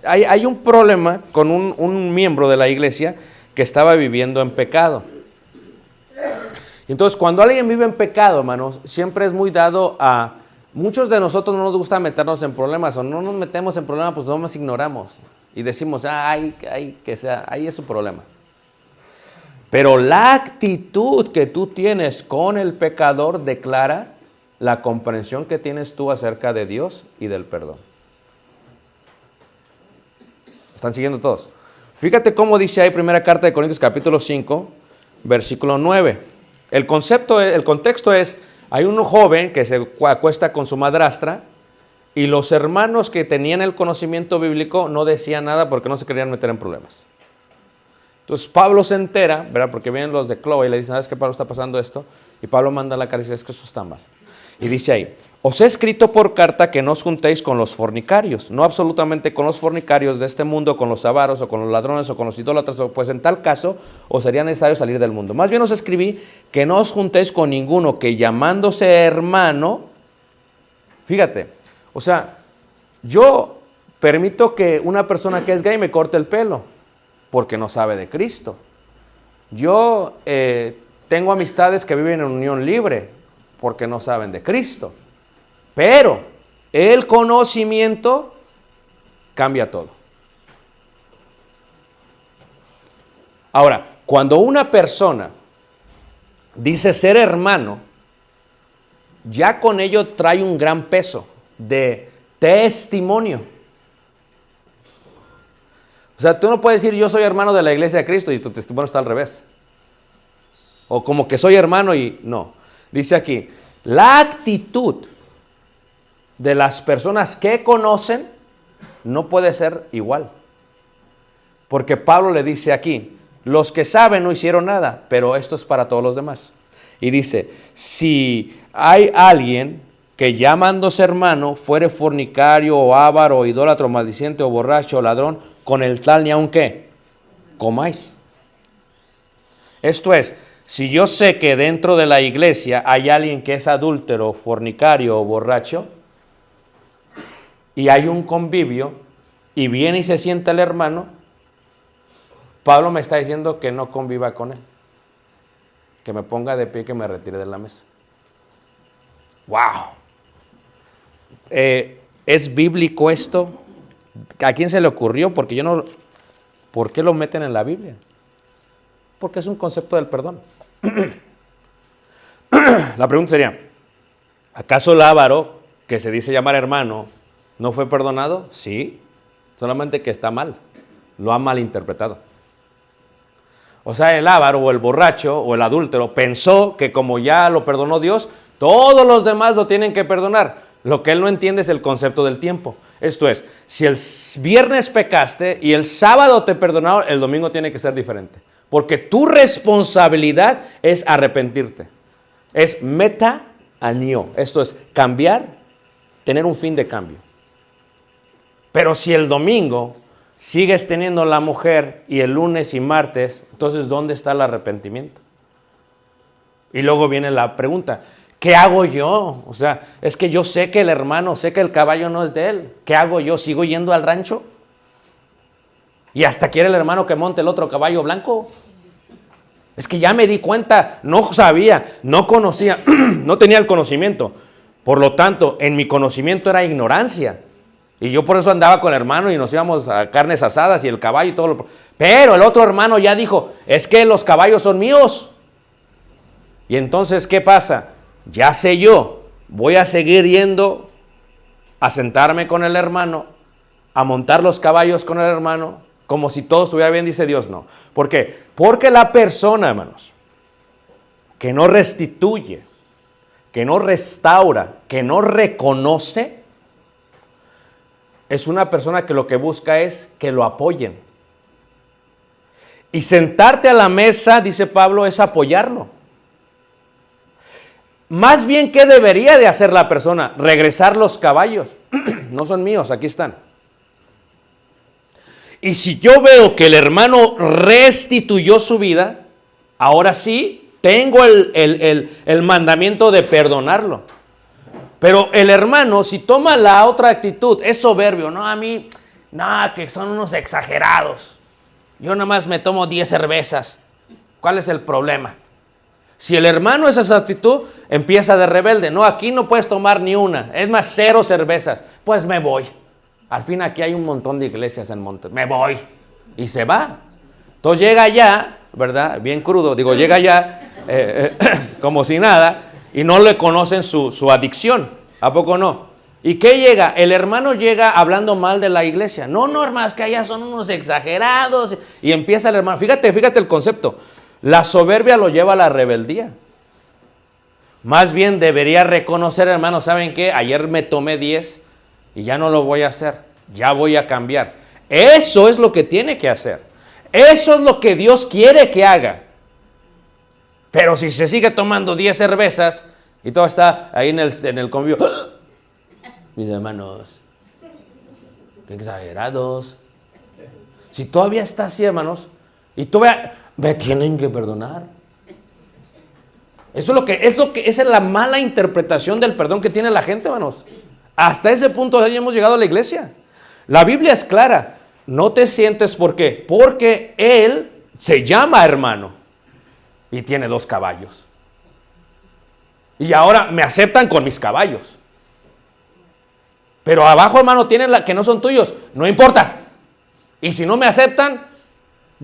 C: Hay un problema con un miembro de la iglesia que estaba viviendo en pecado. Entonces, cuando alguien vive en pecado, hermanos, siempre es muy dado a... Muchos de nosotros no nos gusta meternos en problemas, o no nos metemos en problemas, pues nomás ignoramos. Y decimos, ahí es su problema. Pero la actitud que tú tienes con el pecador declara la comprensión que tienes tú acerca de Dios y del perdón. ¿Están siguiendo todos? Fíjate cómo dice ahí primera carta de Corintios capítulo 5, versículo 9. El contexto es, hay un joven que se acuesta con su madrastra y los hermanos que tenían el conocimiento bíblico no decían nada porque no se querían meter en problemas. Entonces Pablo se entera, ¿verdad? Porque vienen los de Chloe y le dicen, ¿sabes qué, Pablo, está pasando esto? Y Pablo manda la carta y dice, es que eso está mal. Y dice ahí, os he escrito por carta que no os juntéis con los fornicarios, no absolutamente con los fornicarios de este mundo, con los avaros o con los ladrones o con los idólatras, pues en tal caso os sería necesario salir del mundo. Más bien os escribí que no os juntéis con ninguno que llamándose hermano, fíjate, o sea, yo permito que una persona que es gay me corte el pelo porque no sabe de Cristo. Yo tengo amistades que viven en unión libre porque no saben de Cristo. Pero el conocimiento cambia todo. Ahora, cuando una persona dice ser hermano, ya con ello trae un gran peso de testimonio. O sea, tú no puedes decir yo soy hermano de la iglesia de Cristo y tu testimonio está al revés. O como que soy hermano y no. Dice aquí, la actitud de las personas que conocen no puede ser igual. Porque Pablo le dice aquí, los que saben no hicieron nada, pero esto es para todos los demás. Y dice, si hay alguien que llamándose hermano fuere fornicario o avaro o idólatra o maldiciente o borracho o ladrón, con el tal ni aun qué comáis. Esto es, si yo sé que dentro de la iglesia hay alguien que es adúltero, fornicario o borracho, y hay un convivio, y viene y se sienta el hermano, Pablo me está diciendo que no conviva con él, que me ponga de pie y que me retire de la mesa. ¡Wow! ¿Es bíblico esto? ¿A quién se le ocurrió? Porque yo no... ¿Por qué lo meten en la Biblia? Porque es un concepto del perdón. La pregunta sería, ¿acaso el avaro, que se dice llamar hermano, no fue perdonado? Sí, solamente que está mal, lo ha malinterpretado. O sea, el avaro o el borracho o el adúltero pensó que como ya lo perdonó Dios, todos los demás lo tienen que perdonar. Lo que él no entiende es el concepto del tiempo. Esto es, si el viernes pecaste y el sábado te perdonaron, el domingo tiene que ser diferente. Porque tu responsabilidad es arrepentirte. Es meta-anio. Esto es cambiar, tener un fin de cambio. Pero si el domingo sigues teniendo la mujer y el lunes y martes, entonces ¿dónde está el arrepentimiento? Y luego viene la pregunta, ¿qué hago yo? O sea, es que yo sé que el hermano, sé que el caballo no es de él. ¿Qué hago yo? ¿Sigo yendo al rancho? Y hasta quiere el hermano que monte el otro caballo blanco. Es que ya me di cuenta, no sabía, no conocía, no tenía el conocimiento. Por lo tanto, en mi conocimiento era ignorancia. Y yo por eso andaba con el hermano y nos íbamos a carnes asadas y el caballo y todo lo... Pero el otro hermano ya dijo, es que los caballos son míos. Y entonces, ¿qué pasa? Ya sé yo, voy a seguir yendo a sentarme con el hermano, a montar los caballos con el hermano, como si todo estuviera bien, dice Dios, no. ¿Por qué? Porque la persona, hermanos, que no restituye, que no restaura, que no reconoce, es una persona que lo que busca es que lo apoyen. Y sentarte a la mesa, dice Pablo, es apoyarlo. Más bien, ¿qué debería de hacer la persona? Regresar los caballos. No son míos, aquí están. Y si yo veo que el hermano restituyó su vida, ahora sí tengo el mandamiento de perdonarlo. Pero el hermano, si toma la otra actitud, es soberbio. No, a mí, no, que son unos exagerados. Yo nada más me tomo 10 cervezas. ¿Cuál es el problema? Si el hermano es esa actitud, empieza de rebelde. No, aquí no puedes tomar ni una. Es más, 0 cervezas. Pues me voy. Al fin aquí hay un montón de iglesias en Montes. Me voy. Y se va. Entonces llega allá, ¿verdad? Bien crudo. Digo, llega allá como si nada y no le conocen su adicción. ¿A poco no? ¿Y qué llega? El hermano llega hablando mal de la iglesia. No, hermanos, que allá son unos exagerados. Y empieza el hermano. Fíjate el concepto. La soberbia lo lleva a la rebeldía. Más bien debería reconocer, hermano, ¿saben qué? Ayer me tomé 10 y ya no lo voy a hacer. Ya voy a cambiar. Eso es lo que tiene que hacer. Eso es lo que Dios quiere que haga. Pero si se sigue tomando 10 cervezas y todo está ahí en el convivio. Mis hermanos, qué exagerados. Si todavía está así, hermanos, y todavía me tienen que perdonar. Esa es la mala interpretación del perdón que tiene la gente, hermanos. Hasta ese punto ya hemos llegado a la iglesia. La Biblia es clara. No te sientes, ¿por qué? Porque él se llama hermano y tiene 2 caballos. Y ahora me aceptan con mis caballos. Pero abajo, hermano, tienen que no son tuyos. No importa. Y si no me aceptan,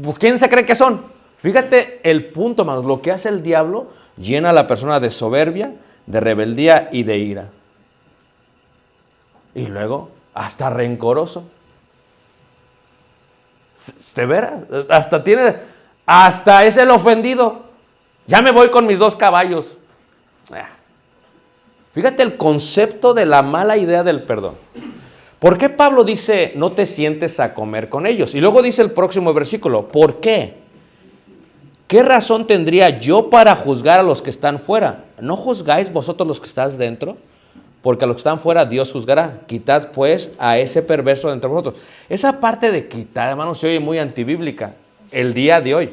C: pues ¿quién se cree que son? Fíjate el punto, hermanos. Lo que hace el diablo llena a la persona de soberbia, de rebeldía y de ira. Y luego, hasta rencoroso. ¿De veras? Hasta es el ofendido. Ya me voy con mis 2 caballos. Fíjate el concepto de la mala idea del perdón. ¿Por qué Pablo dice, no te sientes a comer con ellos? Y luego dice el próximo versículo, ¿por qué? ¿Qué razón tendría yo para juzgar a los que están fuera? ¿No juzgáis vosotros los que estáis dentro? Porque a los que están fuera Dios juzgará. Quitad pues a ese perverso de entre vosotros. Esa parte de quitar, hermano, se oye muy antibíblica el día de hoy.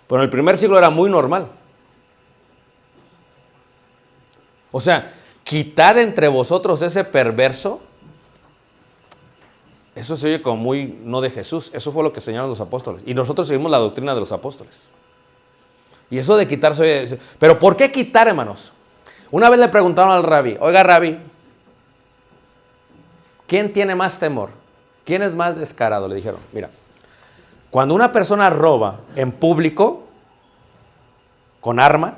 C: Pero en el primer siglo era muy normal. O sea, quitad entre vosotros ese perverso. Eso se oye como muy no de Jesús. Eso fue lo que enseñaron los apóstoles. Y nosotros seguimos la doctrina de los apóstoles. Y eso de quitar se oye. Pero ¿por qué quitar, hermanos? Una vez le preguntaron al rabí, oiga rabí, ¿quién tiene más temor? ¿Quién es más descarado? Le dijeron, mira, cuando una persona roba en público, con arma,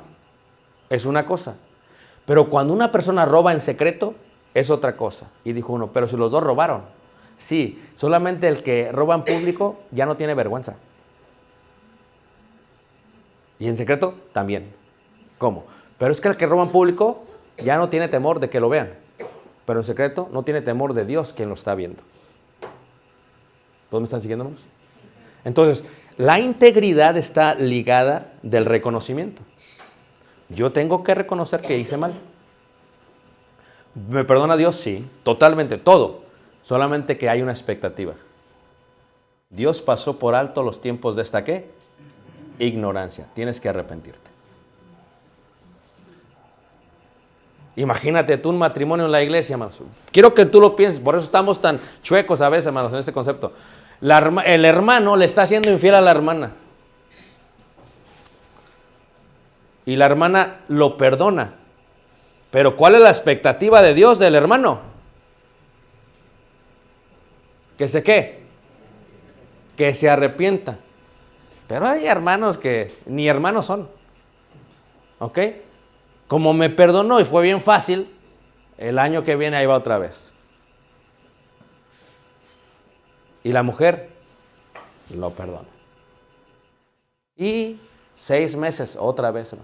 C: es una cosa. Pero cuando una persona roba en secreto, es otra cosa. Y dijo uno, pero si los 2 robaron. Sí, solamente el que roba en público ya no tiene vergüenza. Y en secreto, también. ¿Cómo? Pero es que el que roba en público ya no tiene temor de que lo vean. Pero en secreto no tiene temor de Dios quien lo está viendo. ¿Todos me están siguiendo, hermanos? Entonces, la integridad está ligada del reconocimiento. Yo tengo que reconocer que hice mal. ¿Me perdona Dios? Sí, totalmente, todo. Solamente que hay una expectativa. Dios pasó por alto los tiempos de esta, ¿qué? Ignorancia. Tienes que arrepentirte. Imagínate tú un matrimonio en la iglesia, hermanos. Quiero que tú lo pienses, por eso estamos tan chuecos a veces, hermanos, en este concepto. El hermano le está haciendo infiel a la hermana. Y la hermana lo perdona. Pero ¿cuál es la expectativa de Dios del hermano? ¿Que se qué? Que se arrepienta. Pero hay hermanos que ni hermanos son. ¿Ok? Como me perdonó y fue bien fácil, el año que viene ahí va otra vez. Y la mujer lo perdona. Y 6 meses otra vez.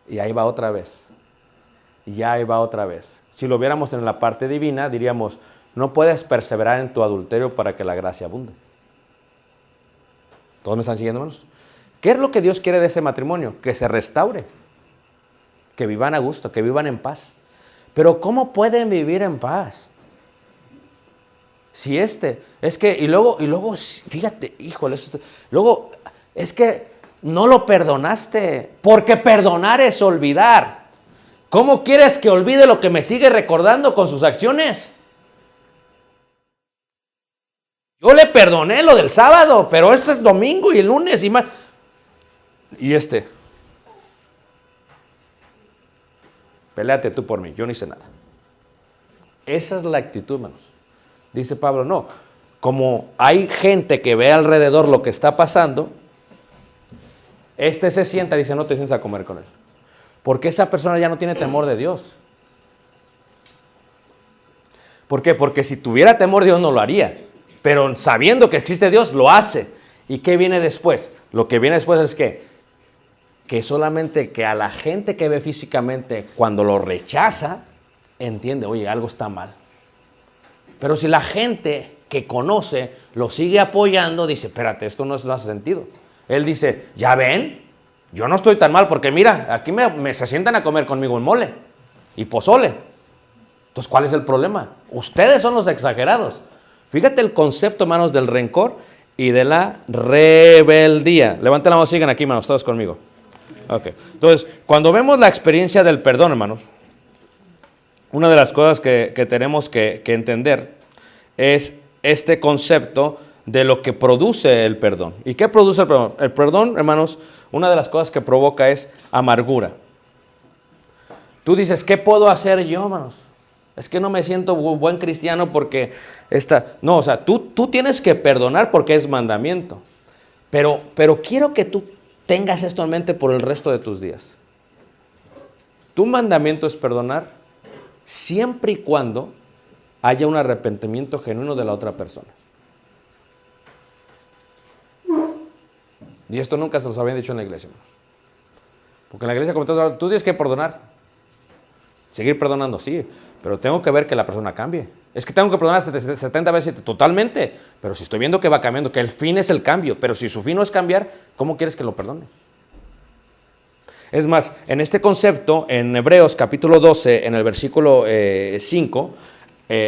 C: Y ahí va otra vez. Y ahí va otra vez. Si lo viéramos en la parte divina, diríamos, no puedes perseverar en tu adulterio para que la gracia abunde. ¿Todos me están siguiendo, hermanos? ¿Qué es lo que Dios quiere de ese matrimonio? Que se restaure. Que vivan a gusto, que vivan en paz. Pero ¿cómo pueden vivir en paz? Si es que, y luego, fíjate, híjole, luego, es que no lo perdonaste, porque perdonar es olvidar. ¿Cómo quieres que olvide lo que me sigue recordando con sus acciones? Yo le perdoné lo del sábado, pero esto es domingo y el lunes y más. Y peléate tú por mí, yo no hice nada. Esa es la actitud, hermanos. Dice Pablo, no, como hay gente que ve alrededor lo que está pasando, se sienta y dice, no te sientes a comer con él. Porque esa persona ya no tiene temor de Dios. ¿Por qué? Porque si tuviera temor de Dios no lo haría. Pero sabiendo que existe Dios, lo hace. ¿Y qué viene después? Lo que viene después es que solamente que a la gente que ve físicamente, cuando lo rechaza, entiende, oye, algo está mal. Pero si la gente que conoce lo sigue apoyando, dice, espérate, esto no hace sentido. Él dice, ya ven, yo no estoy tan mal porque mira, aquí se sientan a comer conmigo en mole y pozole. Entonces, ¿cuál es el problema? Ustedes son los exagerados. Fíjate el concepto, hermanos, del rencor y de la rebeldía. Levanten la mano, sigan aquí, hermanos, todos conmigo. Ok. Entonces, cuando vemos la experiencia del perdón, hermanos, una de las cosas que tenemos que entender es este concepto de lo que produce el perdón. ¿Y qué produce el perdón? El perdón, hermanos, una de las cosas que provoca es amargura. Tú dices, ¿qué puedo hacer yo, hermanos? Es que no me siento buen cristiano porque No, o sea, tú tienes que perdonar porque es mandamiento. Pero quiero que tú tengas esto en mente por el resto de tus días. Tu mandamiento es perdonar siempre y cuando haya un arrepentimiento genuino de la otra persona. Y esto nunca se los habían dicho en la iglesia, hermanos. Porque en la iglesia, como tú tienes que perdonar. Seguir perdonando, sí, pero tengo que ver que la persona cambie. Es que tengo que perdonar hasta 70 veces, totalmente. Pero si estoy viendo que va cambiando, que el fin es el cambio, pero si su fin no es cambiar, ¿cómo quieres que lo perdone? Es más, en este concepto, en Hebreos capítulo 12, en el versículo 5,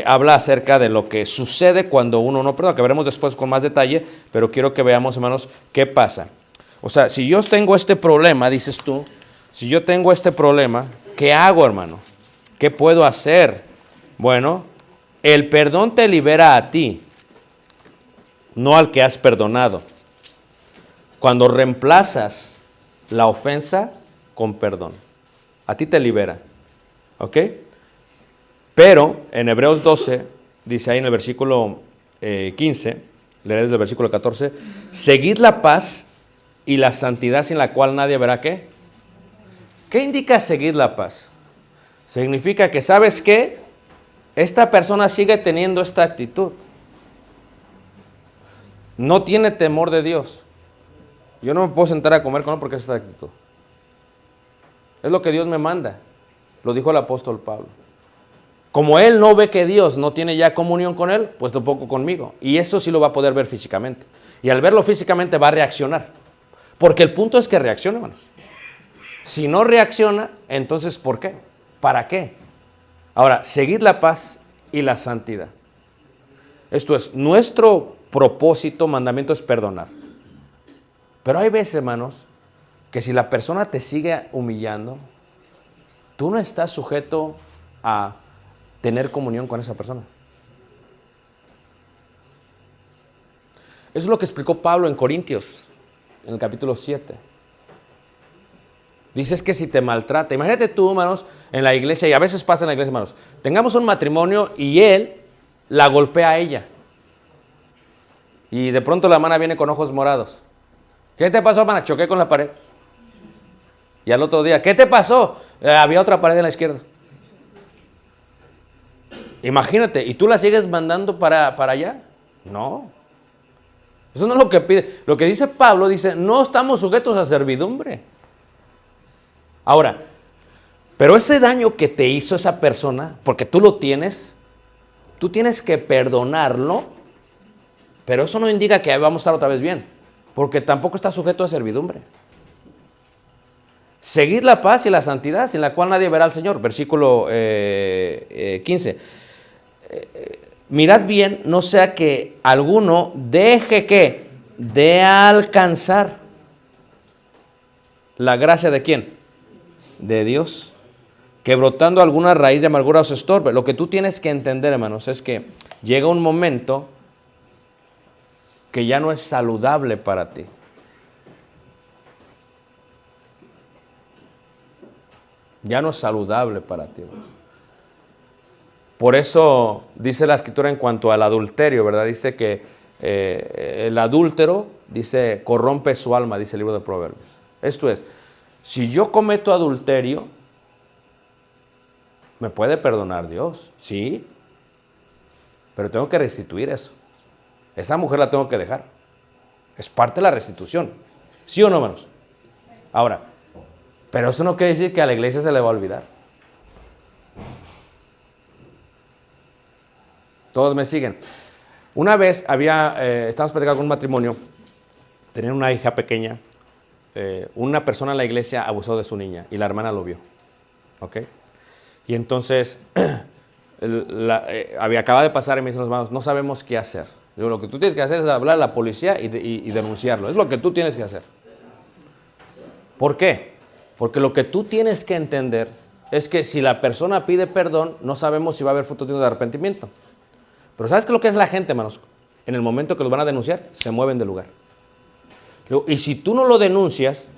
C: habla acerca de lo que sucede cuando uno no perdona, que veremos después con más detalle, pero quiero que veamos, hermanos, qué pasa. O sea, si yo tengo este problema, dices tú, si yo tengo este problema, ¿qué hago, hermano? ¿Qué puedo hacer? Bueno, el perdón te libera a ti, no al que has perdonado. Cuando reemplazas la ofensa con perdón, a ti te libera, ¿ok? Pero en Hebreos 12, dice ahí en el versículo 15, leeré desde el versículo 14, seguid la paz y la santidad sin la cual nadie verá ¿qué? ¿Qué indica seguir la paz? Significa que, ¿sabes qué? Esta persona sigue teniendo esta actitud. No tiene temor de Dios. Yo no me puedo sentar a comer con él porque es esta actitud. Es lo que Dios me manda. Lo dijo el apóstol Pablo. Como él no ve que Dios no tiene ya comunión con él, pues tampoco conmigo. Y eso sí lo va a poder ver físicamente. Y al verlo físicamente va a reaccionar. Porque el punto es que reaccione, hermanos. Si no reacciona, entonces ¿por qué? ¿Para qué? Ahora, seguid la paz y la santidad. Esto es, nuestro propósito, mandamiento es perdonar. Pero hay veces, hermanos, que si la persona te sigue humillando, tú no estás sujeto a tener comunión con esa persona. Eso es lo que explicó Pablo en Corintios, en el capítulo 7. Dices que si te maltrata, imagínate tú, hermanos, en la iglesia, y a veces pasa en la iglesia, hermanos, tengamos un matrimonio y él la golpea a ella. Y de pronto la hermana viene con ojos morados. ¿Qué te pasó, hermana? Choqué con la pared. Y al otro día, ¿qué te pasó? Había otra pared en la izquierda. Imagínate, ¿y tú la sigues mandando para allá? No. Eso no es lo que pide. Lo que dice Pablo, dice, no estamos sujetos a servidumbre. Ahora, pero ese daño que te hizo esa persona, porque tú lo tienes, tú tienes que perdonarlo, pero eso no indica que vamos a estar otra vez bien, porque tampoco está sujeto a servidumbre. Seguid la paz y la santidad, sin la cual nadie verá al Señor. Versículo 15. Mirad bien, no sea que alguno deje que de alcanzar la gracia de ¿quién? De Dios, que brotando alguna raíz de amargura os estorbe. Lo que tú tienes que entender, hermanos, es que llega un momento que ya no es saludable para ti. Ya no es saludable para ti. Por eso dice la Escritura en cuanto al adulterio, ¿verdad? Dice que el adúltero, dice, corrompe su alma, dice el libro de Proverbios. Esto es, si yo cometo adulterio, me puede perdonar Dios, sí, pero tengo que restituir eso. Esa mujer la tengo que dejar. Es parte de la restitución. ¿Sí o no, hermanos? Ahora, pero eso no quiere decir que a la iglesia se le va a olvidar. Todos me siguen. Una vez estábamos platicando con un matrimonio, tenían una hija pequeña, una persona en la iglesia abusó de su niña y la hermana lo vio. ¿Ok? Y entonces, acaba de pasar y me dicen los hermanos, no sabemos qué hacer. Digo, lo que tú tienes que hacer es hablar a la policía y denunciarlo. Es lo que tú tienes que hacer. ¿Por qué? Porque lo que tú tienes que entender es que si la persona pide perdón, no sabemos si va a haber fruto de arrepentimiento. Pero ¿sabes qué es lo que es la gente, hermanos? En el momento que los van a denunciar, se mueven del lugar. Y si tú no lo denuncias,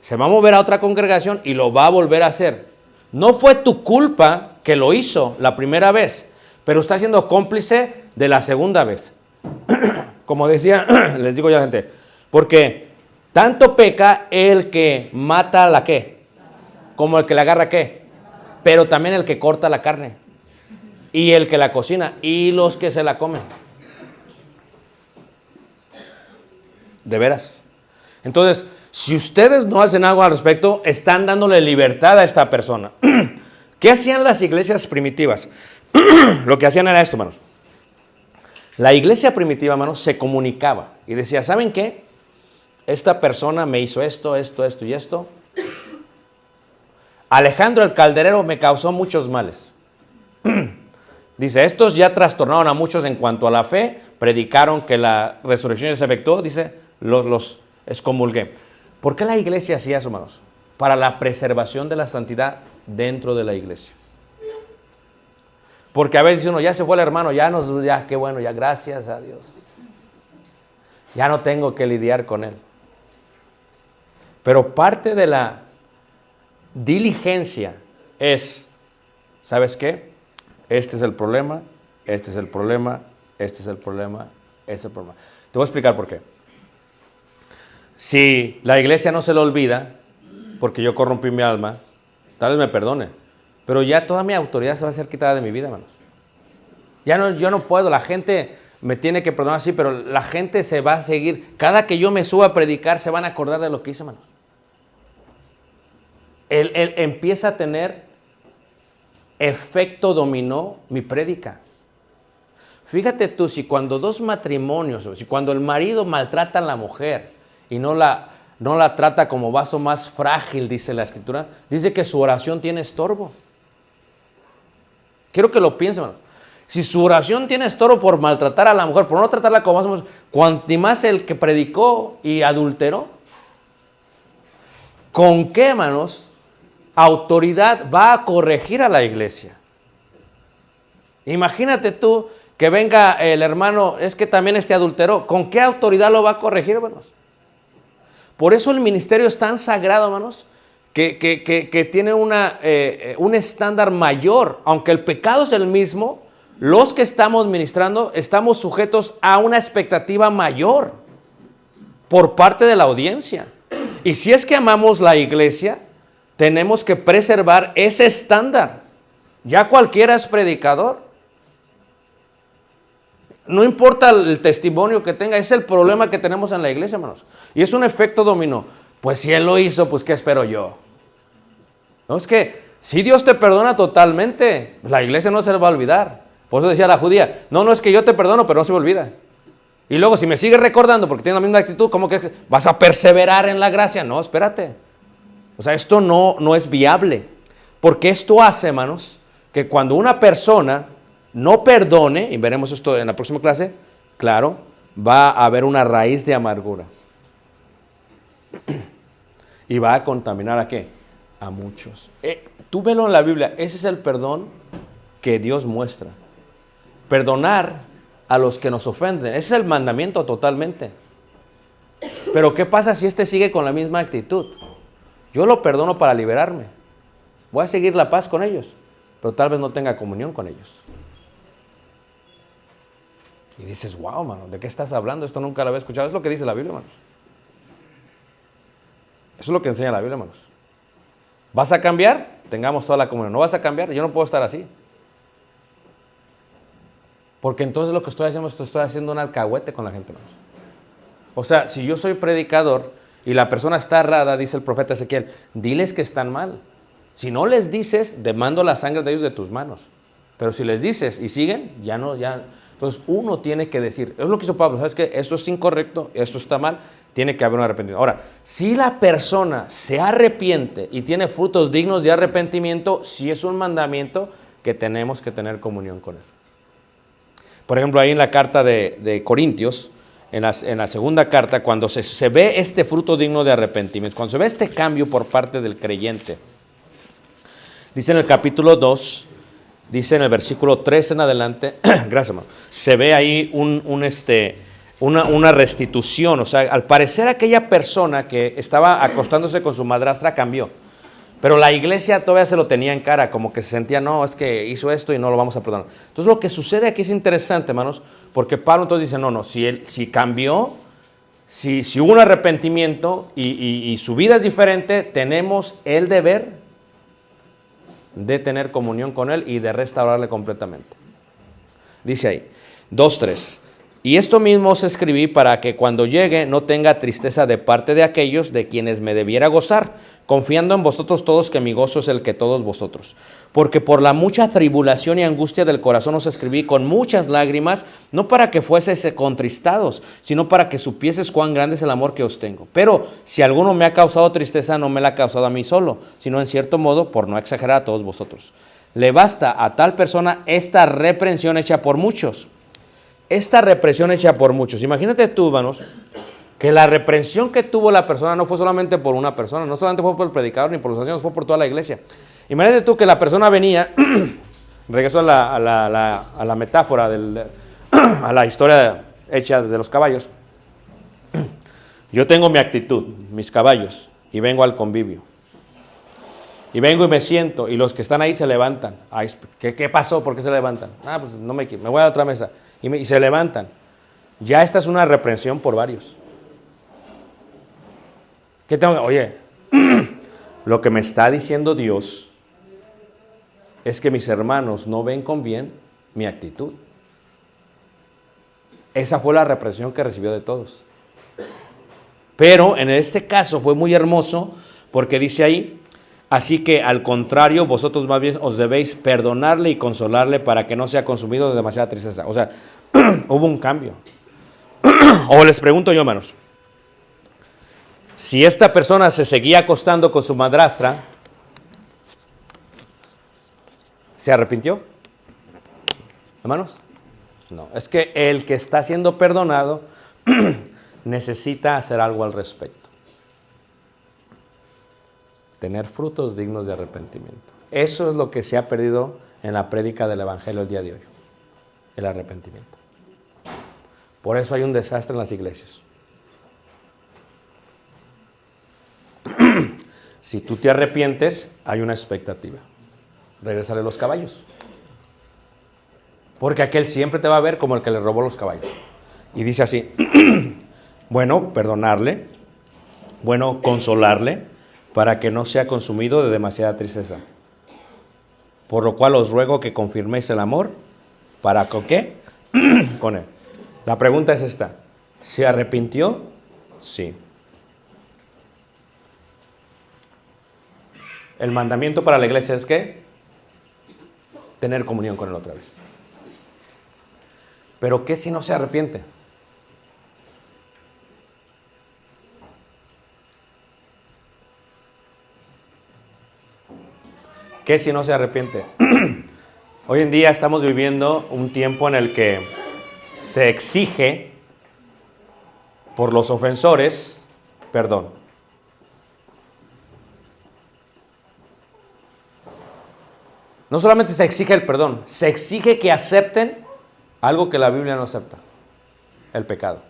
C: se va a mover a otra congregación y lo va a volver a hacer. No fue tu culpa que lo hizo la primera vez, pero está siendo cómplice de la segunda vez. Como decía, les digo yo a la gente, porque tanto peca el que mata a la ¿qué? Como el que le agarra ¿qué? Pero también el que corta la carne. Y el que la cocina. Y los que se la comen. De veras. Entonces, si ustedes no hacen algo al respecto, están dándole libertad a esta persona. ¿Qué hacían las iglesias primitivas? Lo que hacían era esto, hermanos. La iglesia primitiva, hermanos, se comunicaba y decía, ¿saben qué? Esta persona me hizo esto, esto, esto y esto. Alejandro el calderero me causó muchos males. Dice, estos ya trastornaron a muchos en cuanto a la fe, predicaron que la resurrección ya se efectuó, dice, los excomulgué. ¿Por qué la iglesia hacía eso, hermanos? Para la preservación de la santidad dentro de la iglesia. Porque a veces uno, ya se fue el hermano, ya qué bueno, ya gracias a Dios. Ya no tengo que lidiar con él. Pero parte de la diligencia es, ¿sabes qué? Este es el problema, este es el problema, este es el problema, este es el problema. Te voy a explicar por qué. Si la iglesia no se lo olvida, porque yo corrompí mi alma, tal vez me perdone, pero ya toda mi autoridad se va a ser quitada de mi vida, hermanos. Yo no puedo, la gente me tiene que perdonar, sí, pero la gente se va a seguir. Cada que yo me suba a predicar, se van a acordar de lo que hice, hermanos. Él empieza a tener efecto dominó mi prédica. Fíjate tú, si cuando dos matrimonios, si cuando el marido maltrata a la mujer y no la trata como vaso más frágil, dice la Escritura, dice que su oración tiene estorbo. Quiero que lo piensen, hermano. Si su oración tiene estorbo por maltratar a la mujer, por no tratarla como más, cuanto más el que predicó y adulteró, ¿con qué, hermanos, autoridad va a corregir a la iglesia? Imagínate tú que venga el hermano, es que también adulteró. ¿Con qué autoridad lo va a corregir, hermanos? Por eso el ministerio es tan sagrado, hermanos, que tiene un estándar mayor. Aunque el pecado es el mismo, los que estamos ministrando estamos sujetos a una expectativa mayor por parte de la audiencia. Y si es que amamos la iglesia, tenemos que preservar ese estándar. Ya cualquiera es predicador. No importa el testimonio que tenga, es el problema que tenemos en la iglesia, hermanos. Y es un efecto dominó. Pues si Él lo hizo, pues ¿qué espero yo? No, es que si Dios te perdona totalmente, la iglesia no se le va a olvidar. Por eso decía la judía, no es que yo te perdono, pero no se me olvida. Y luego si me sigues recordando porque tienes la misma actitud, ¿cómo que vas a perseverar en la gracia? No, espérate. O sea, esto no es viable. Porque esto hace, hermanos, que cuando una persona no perdone, y veremos esto en la próxima clase, claro, va a haber una raíz de amargura. Y va a contaminar ¿a qué? A muchos. Tú velo en la Biblia, ese es el perdón que Dios muestra. Perdonar a los que nos ofenden, ese es el mandamiento totalmente. Pero ¿qué pasa si sigue con la misma actitud? Yo lo perdono para liberarme. Voy a seguir la paz con ellos, pero tal vez no tenga comunión con ellos. Y dices, wow, mano, ¿de qué estás hablando? Esto nunca lo había escuchado. Es lo que dice la Biblia, hermanos. Eso es lo que enseña la Biblia, hermanos. ¿Vas a cambiar? Tengamos toda la comunión. ¿No vas a cambiar? Yo no puedo estar así. Porque entonces lo que estoy haciendo un alcahuete con la gente, hermanos. O sea, si yo soy predicador y la persona está errada, dice el profeta Ezequiel, diles que están mal. Si no les dices, demando la sangre de ellos de tus manos. Pero si les dices y siguen, ya no. Entonces uno tiene que decir, es lo que hizo Pablo, ¿sabes qué? Esto es incorrecto, esto está mal, tiene que haber un arrepentimiento. Ahora, si la persona se arrepiente y tiene frutos dignos de arrepentimiento, sí es un mandamiento que tenemos que tener comunión con él. Por ejemplo, ahí en la carta de Corintios, en la segunda carta, cuando se ve este fruto digno de arrepentimiento, cuando se ve este cambio por parte del creyente, dice en el capítulo 2, dice en el versículo 3 en adelante, gracias, hermano, se ve ahí una restitución. O sea, al parecer aquella persona que estaba acostándose con su madrastra cambió, pero la iglesia todavía se lo tenía en cara, como que se sentía, no, es que hizo esto y no lo vamos a perdonar. Entonces lo que sucede aquí es interesante, hermanos, porque Pablo entonces dice, no, si cambió, si hubo un arrepentimiento y su vida es diferente, tenemos el deber de tener comunión con él y de restaurarle completamente. Dice ahí, 2:3. Y esto mismo os escribí para que cuando llegue no tenga tristeza de parte de aquellos de quienes me debiera gozar, confiando en vosotros todos que mi gozo es el que todos vosotros. Porque por la mucha tribulación y angustia del corazón os escribí con muchas lágrimas, no para que fueseis contristados, sino para que supieses cuán grande es el amor que os tengo. Pero si alguno me ha causado tristeza, no me la ha causado a mí solo, sino en cierto modo, por no exagerar, a todos vosotros. Le basta a tal persona esta reprensión hecha por muchos. Esta reprensión hecha por muchos. Imagínate tú, hermanos, que la reprensión que tuvo la persona no fue solamente por una persona, no solamente fue por el predicador ni por los ancianos, fue por toda la iglesia. Imagínate tú que la persona venía, regreso a la metáfora, a la historia hecha de los caballos. Yo tengo mi actitud, mis caballos, y vengo al convivio. Y vengo y me siento, y los que están ahí se levantan. Ay, ¿qué pasó? ¿Por qué se levantan? Pues no me voy a otra mesa. Y se levantan. Ya esta es una reprensión por varios. ¿Qué tengo? Oye, lo que me está diciendo Dios es que mis hermanos no ven con bien mi actitud. Esa fue la reprensión que recibió de todos. Pero en este caso fue muy hermoso porque dice ahí, así que al contrario, vosotros más bien os debéis perdonarle y consolarle para que no sea consumido de demasiada tristeza. O sea, hubo un cambio. O les pregunto yo, hermanos, si esta persona se seguía acostando con su madrastra, ¿se arrepintió? ¿Hermanos? No, es que el que está siendo perdonado necesita hacer algo al respecto. Tener frutos dignos de arrepentimiento. Eso es lo que se ha perdido en la prédica del Evangelio el día de hoy. El arrepentimiento. Por eso hay un desastre en las iglesias. Si tú te arrepientes, hay una expectativa. Regresarle los caballos. Porque aquel siempre te va a ver como el que le robó los caballos. Y dice así, bueno, perdonarle, bueno, consolarle, para que no sea consumido de demasiada tristeza. Por lo cual os ruego que confirméis el amor, ¿para con qué? Con él. La pregunta es esta, ¿se arrepintió? Sí. El mandamiento para la iglesia es ¿qué? Tener comunión con él otra vez. ¿Pero qué si no se arrepiente? ¿Qué si no se arrepiente? Hoy en día estamos viviendo un tiempo en el que se exige por los ofensores perdón. No solamente se exige el perdón, se exige que acepten algo que la Biblia no acepta, el pecado.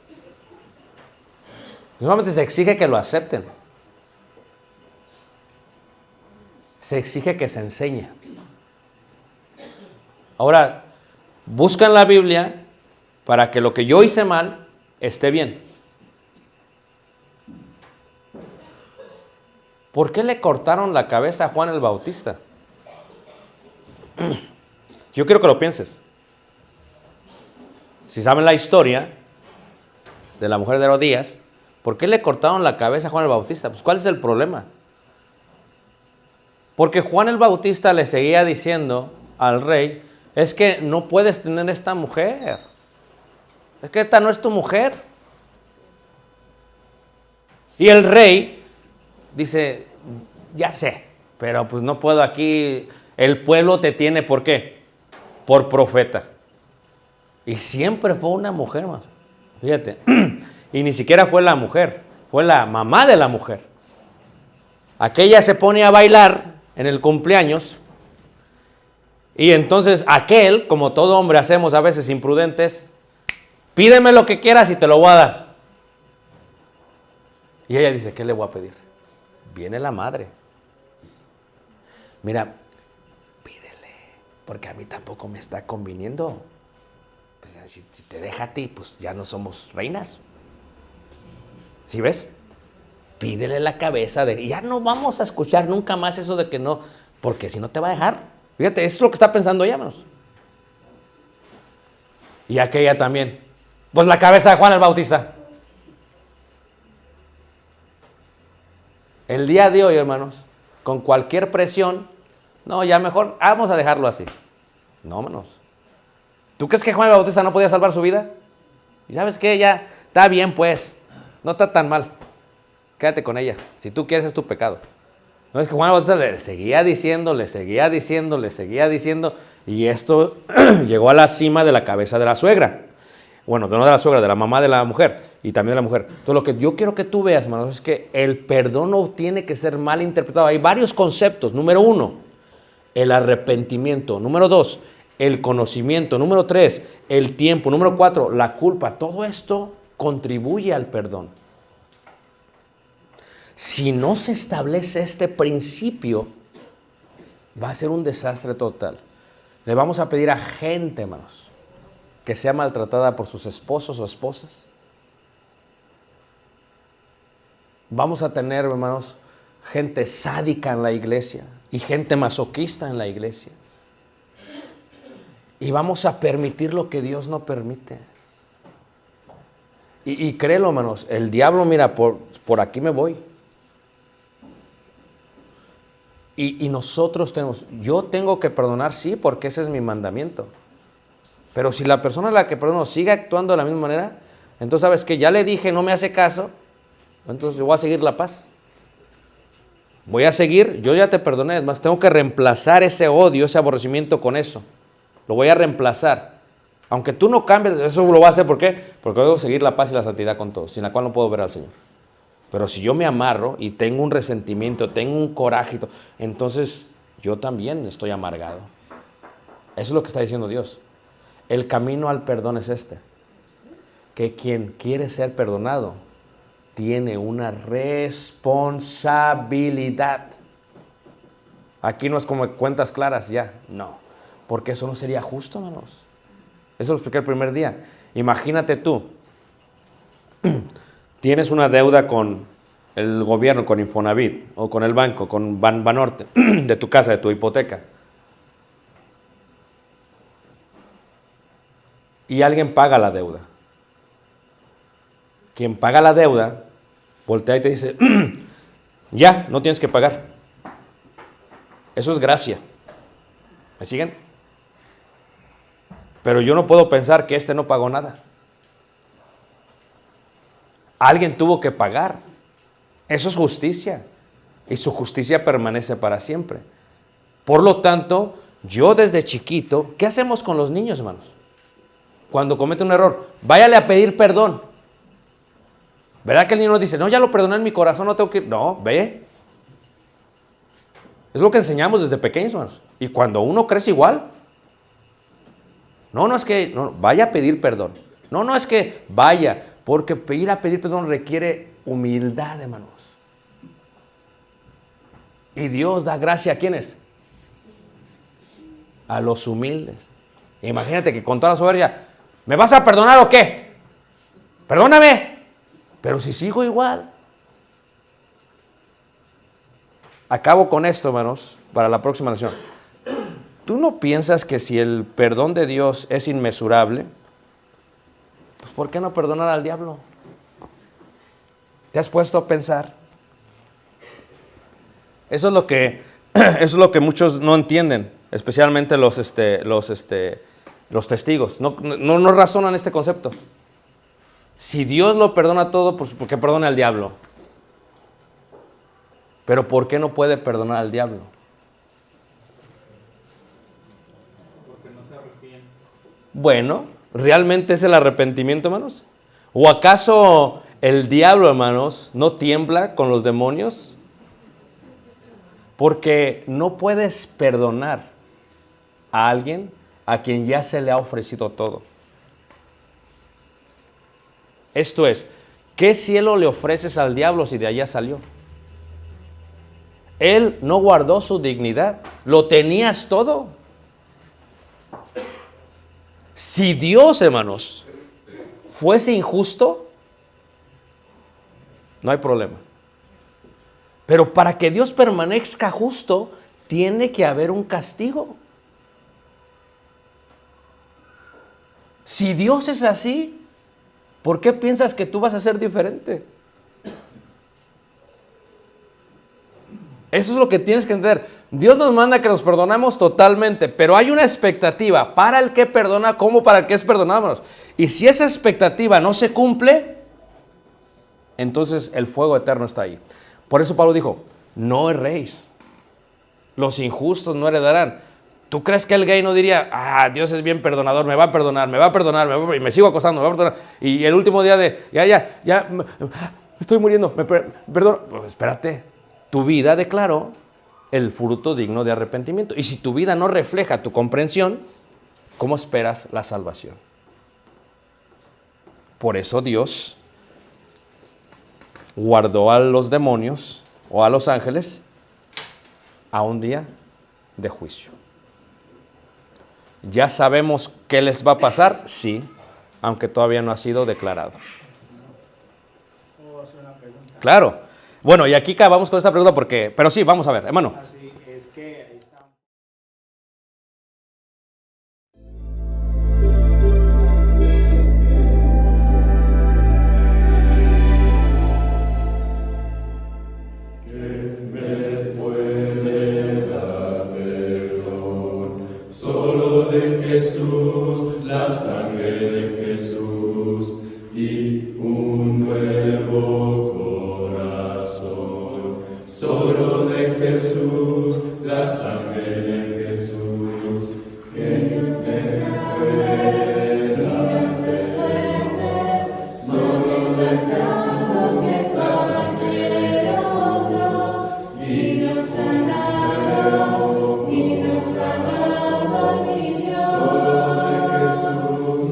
C: No solamente se exige que lo acepten, se exige que se enseñe. Ahora, buscan la Biblia para que lo que yo hice mal esté bien. ¿Por qué le cortaron la cabeza a Juan el Bautista? Yo quiero que lo pienses. Si saben la historia de la mujer de Herodías, ¿por qué le cortaron la cabeza a Juan el Bautista? Pues, ¿cuál es el problema? Porque Juan el Bautista le seguía diciendo al rey, es que no puedes tener esta mujer. Es que esta no es tu mujer. Y el rey dice, ya sé, pero pues no puedo aquí. El pueblo te tiene, ¿por qué? Por profeta. Y siempre fue una mujer más. Fíjate. Y ni siquiera fue la mujer, fue la mamá de la mujer. Aquella se pone a bailar en el cumpleaños. Y entonces aquel, como todo hombre hacemos a veces imprudentes, pídeme lo que quieras y te lo voy a dar. Y ella dice, ¿qué le voy a pedir? Viene la madre. Mira, pídele, porque a mí tampoco me está conviniendo. Pues, si te deja a ti, pues ya no somos reinas. ¿Sí ves? Pídele la cabeza de... Ya no vamos a escuchar nunca más eso de que no, porque si no te va a dejar. Fíjate, eso es lo que está pensando ella, hermanos. Y aquella también. Pues la cabeza de Juan el Bautista. El día de hoy, hermanos, con cualquier presión, no, ya mejor, vamos a dejarlo así. No, hermanos. ¿Tú crees que Juan el Bautista no podía salvar su vida? ¿Y sabes qué? Ya está bien, pues. No está tan mal. Quédate con ella. Si tú quieres, es tu pecado. No, es que Juan el Bautista le seguía diciendo, y esto llegó a la cima de la cabeza de la suegra. Bueno, no de la suegra, de la mamá de la mujer, y también de la mujer. Entonces, lo que yo quiero que tú veas, hermanos, es que el perdón no tiene que ser mal interpretado. Hay varios conceptos. Número 1, el arrepentimiento. Número 2, el conocimiento. Número 3, el tiempo. Número 4, la culpa. Todo esto contribuye al perdón. Si no se establece este principio, va a ser un desastre total. Le vamos a pedir a gente, hermanos, que sea maltratada por sus esposos o esposas. Vamos a tener, hermanos, gente sádica en la iglesia y gente masoquista en la iglesia. Y vamos a permitir lo que Dios no permite. Y créelo, hermanos, el diablo, mira, por aquí me voy. Y nosotros yo tengo que perdonar, sí, porque ese es mi mandamiento. Pero si la persona a la que perdono sigue actuando de la misma manera, entonces, ¿sabes qué? Ya le dije, no me hace caso, entonces yo voy a seguir la paz. Voy a seguir, yo ya te perdoné, es más, tengo que reemplazar ese odio, ese aborrecimiento con eso. Lo voy a reemplazar. Aunque tú no cambies, eso lo voy a hacer, ¿por qué? Porque debo seguir la paz y la santidad con todos, sin la cual no puedo ver al Señor. Pero si yo me amarro y tengo un resentimiento, tengo un coraje, entonces yo también estoy amargado. Eso es lo que está diciendo Dios. El camino al perdón es este. Que quien quiere ser perdonado tiene una responsabilidad. Aquí no es como cuentas claras ya. No. Porque eso no sería justo, hermanos. Eso lo expliqué el primer día. Imagínate tú. Tienes una deuda con el gobierno, con Infonavit, o con el banco, con Banorte, de tu casa, de tu hipoteca. Y alguien paga la deuda. Quien paga la deuda, voltea y te dice, ya, no tienes que pagar. Eso es gracia. ¿Me siguen? Pero yo no puedo pensar que este no pagó nada. Alguien tuvo que pagar. Eso es justicia. Y su justicia permanece para siempre. Por lo tanto, yo desde chiquito, ¿qué hacemos con los niños, hermanos? Cuando comete un error, váyale a pedir perdón. ¿Verdad que el niño nos dice, no, ya lo perdoné en mi corazón, no tengo que ir? No, ve. Es lo que enseñamos desde pequeños, hermanos. Y cuando uno crece igual. No es que, no, vaya a pedir perdón. No es que vaya. Porque ir a pedir perdón requiere humildad, hermanos. Y Dios da gracia a ¿quiénes? A los humildes. Imagínate que con toda la soberbia, ¿me vas a perdonar o qué? Perdóname. Pero si sigo igual. Acabo con esto, hermanos, para la próxima lección. ¿Tú no piensas que si el perdón de Dios es inmesurable, pues ¿por qué no perdonar al diablo? ¿Te has puesto a pensar? Eso es lo que muchos no entienden, especialmente los testigos. No razonan este concepto. Si Dios lo perdona todo, pues ¿por qué perdona al diablo? Pero ¿por qué no puede perdonar al diablo?
D: Porque no se arrepiente.
C: Bueno, ¿realmente es el arrepentimiento, hermanos? ¿O acaso el diablo, hermanos, no tiembla con los demonios? Porque no puedes perdonar a alguien a quien ya se le ha ofrecido todo. Esto es, ¿qué cielo le ofreces al diablo si de allá salió? Él no guardó su dignidad, lo tenías todo. Si Dios, hermanos, fuese injusto, no hay problema. Pero para que Dios permanezca justo, tiene que haber un castigo. Si Dios es así, ¿por qué piensas que tú vas a ser diferente? Eso es lo que tienes que entender. Dios nos manda que nos perdonamos totalmente, pero hay una expectativa para el que perdona como para el que es perdonado. Y si esa expectativa no se cumple, entonces el fuego eterno está ahí. Por eso Pablo dijo, no erréis. Los injustos no heredarán. ¿Tú crees que el gay no diría, Dios es bien perdonador, me va a perdonar, y me sigo acostando, me va a perdonar? Y el último día de, ya, estoy muriendo, perdón. Pues espérate, tu vida declaró el fruto digno de arrepentimiento. Y si tu vida no refleja tu comprensión, ¿cómo esperas la salvación? Por eso Dios guardó a los demonios o a los ángeles a un día de juicio. ¿Ya sabemos qué les va a pasar? Sí, aunque todavía no ha sido declarado.
D: ¿Puedo hacer una pregunta?
C: Claro. Bueno, y aquí acabamos con esta pregunta porque, pero sí, vamos a ver, hermano.
D: Así es que ahí está.
A: Solo de Jesús, la sangre de Jesús y un nuevo corazón. Solo de Jesús, la sangre de Jesús, que Dios es fuerte, Dios es fuerte. Solo de Jesús, la sangre de nosotros, y Dios sanado, y Dios sanado, y Dios. Solo de Jesús,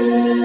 A: Amen.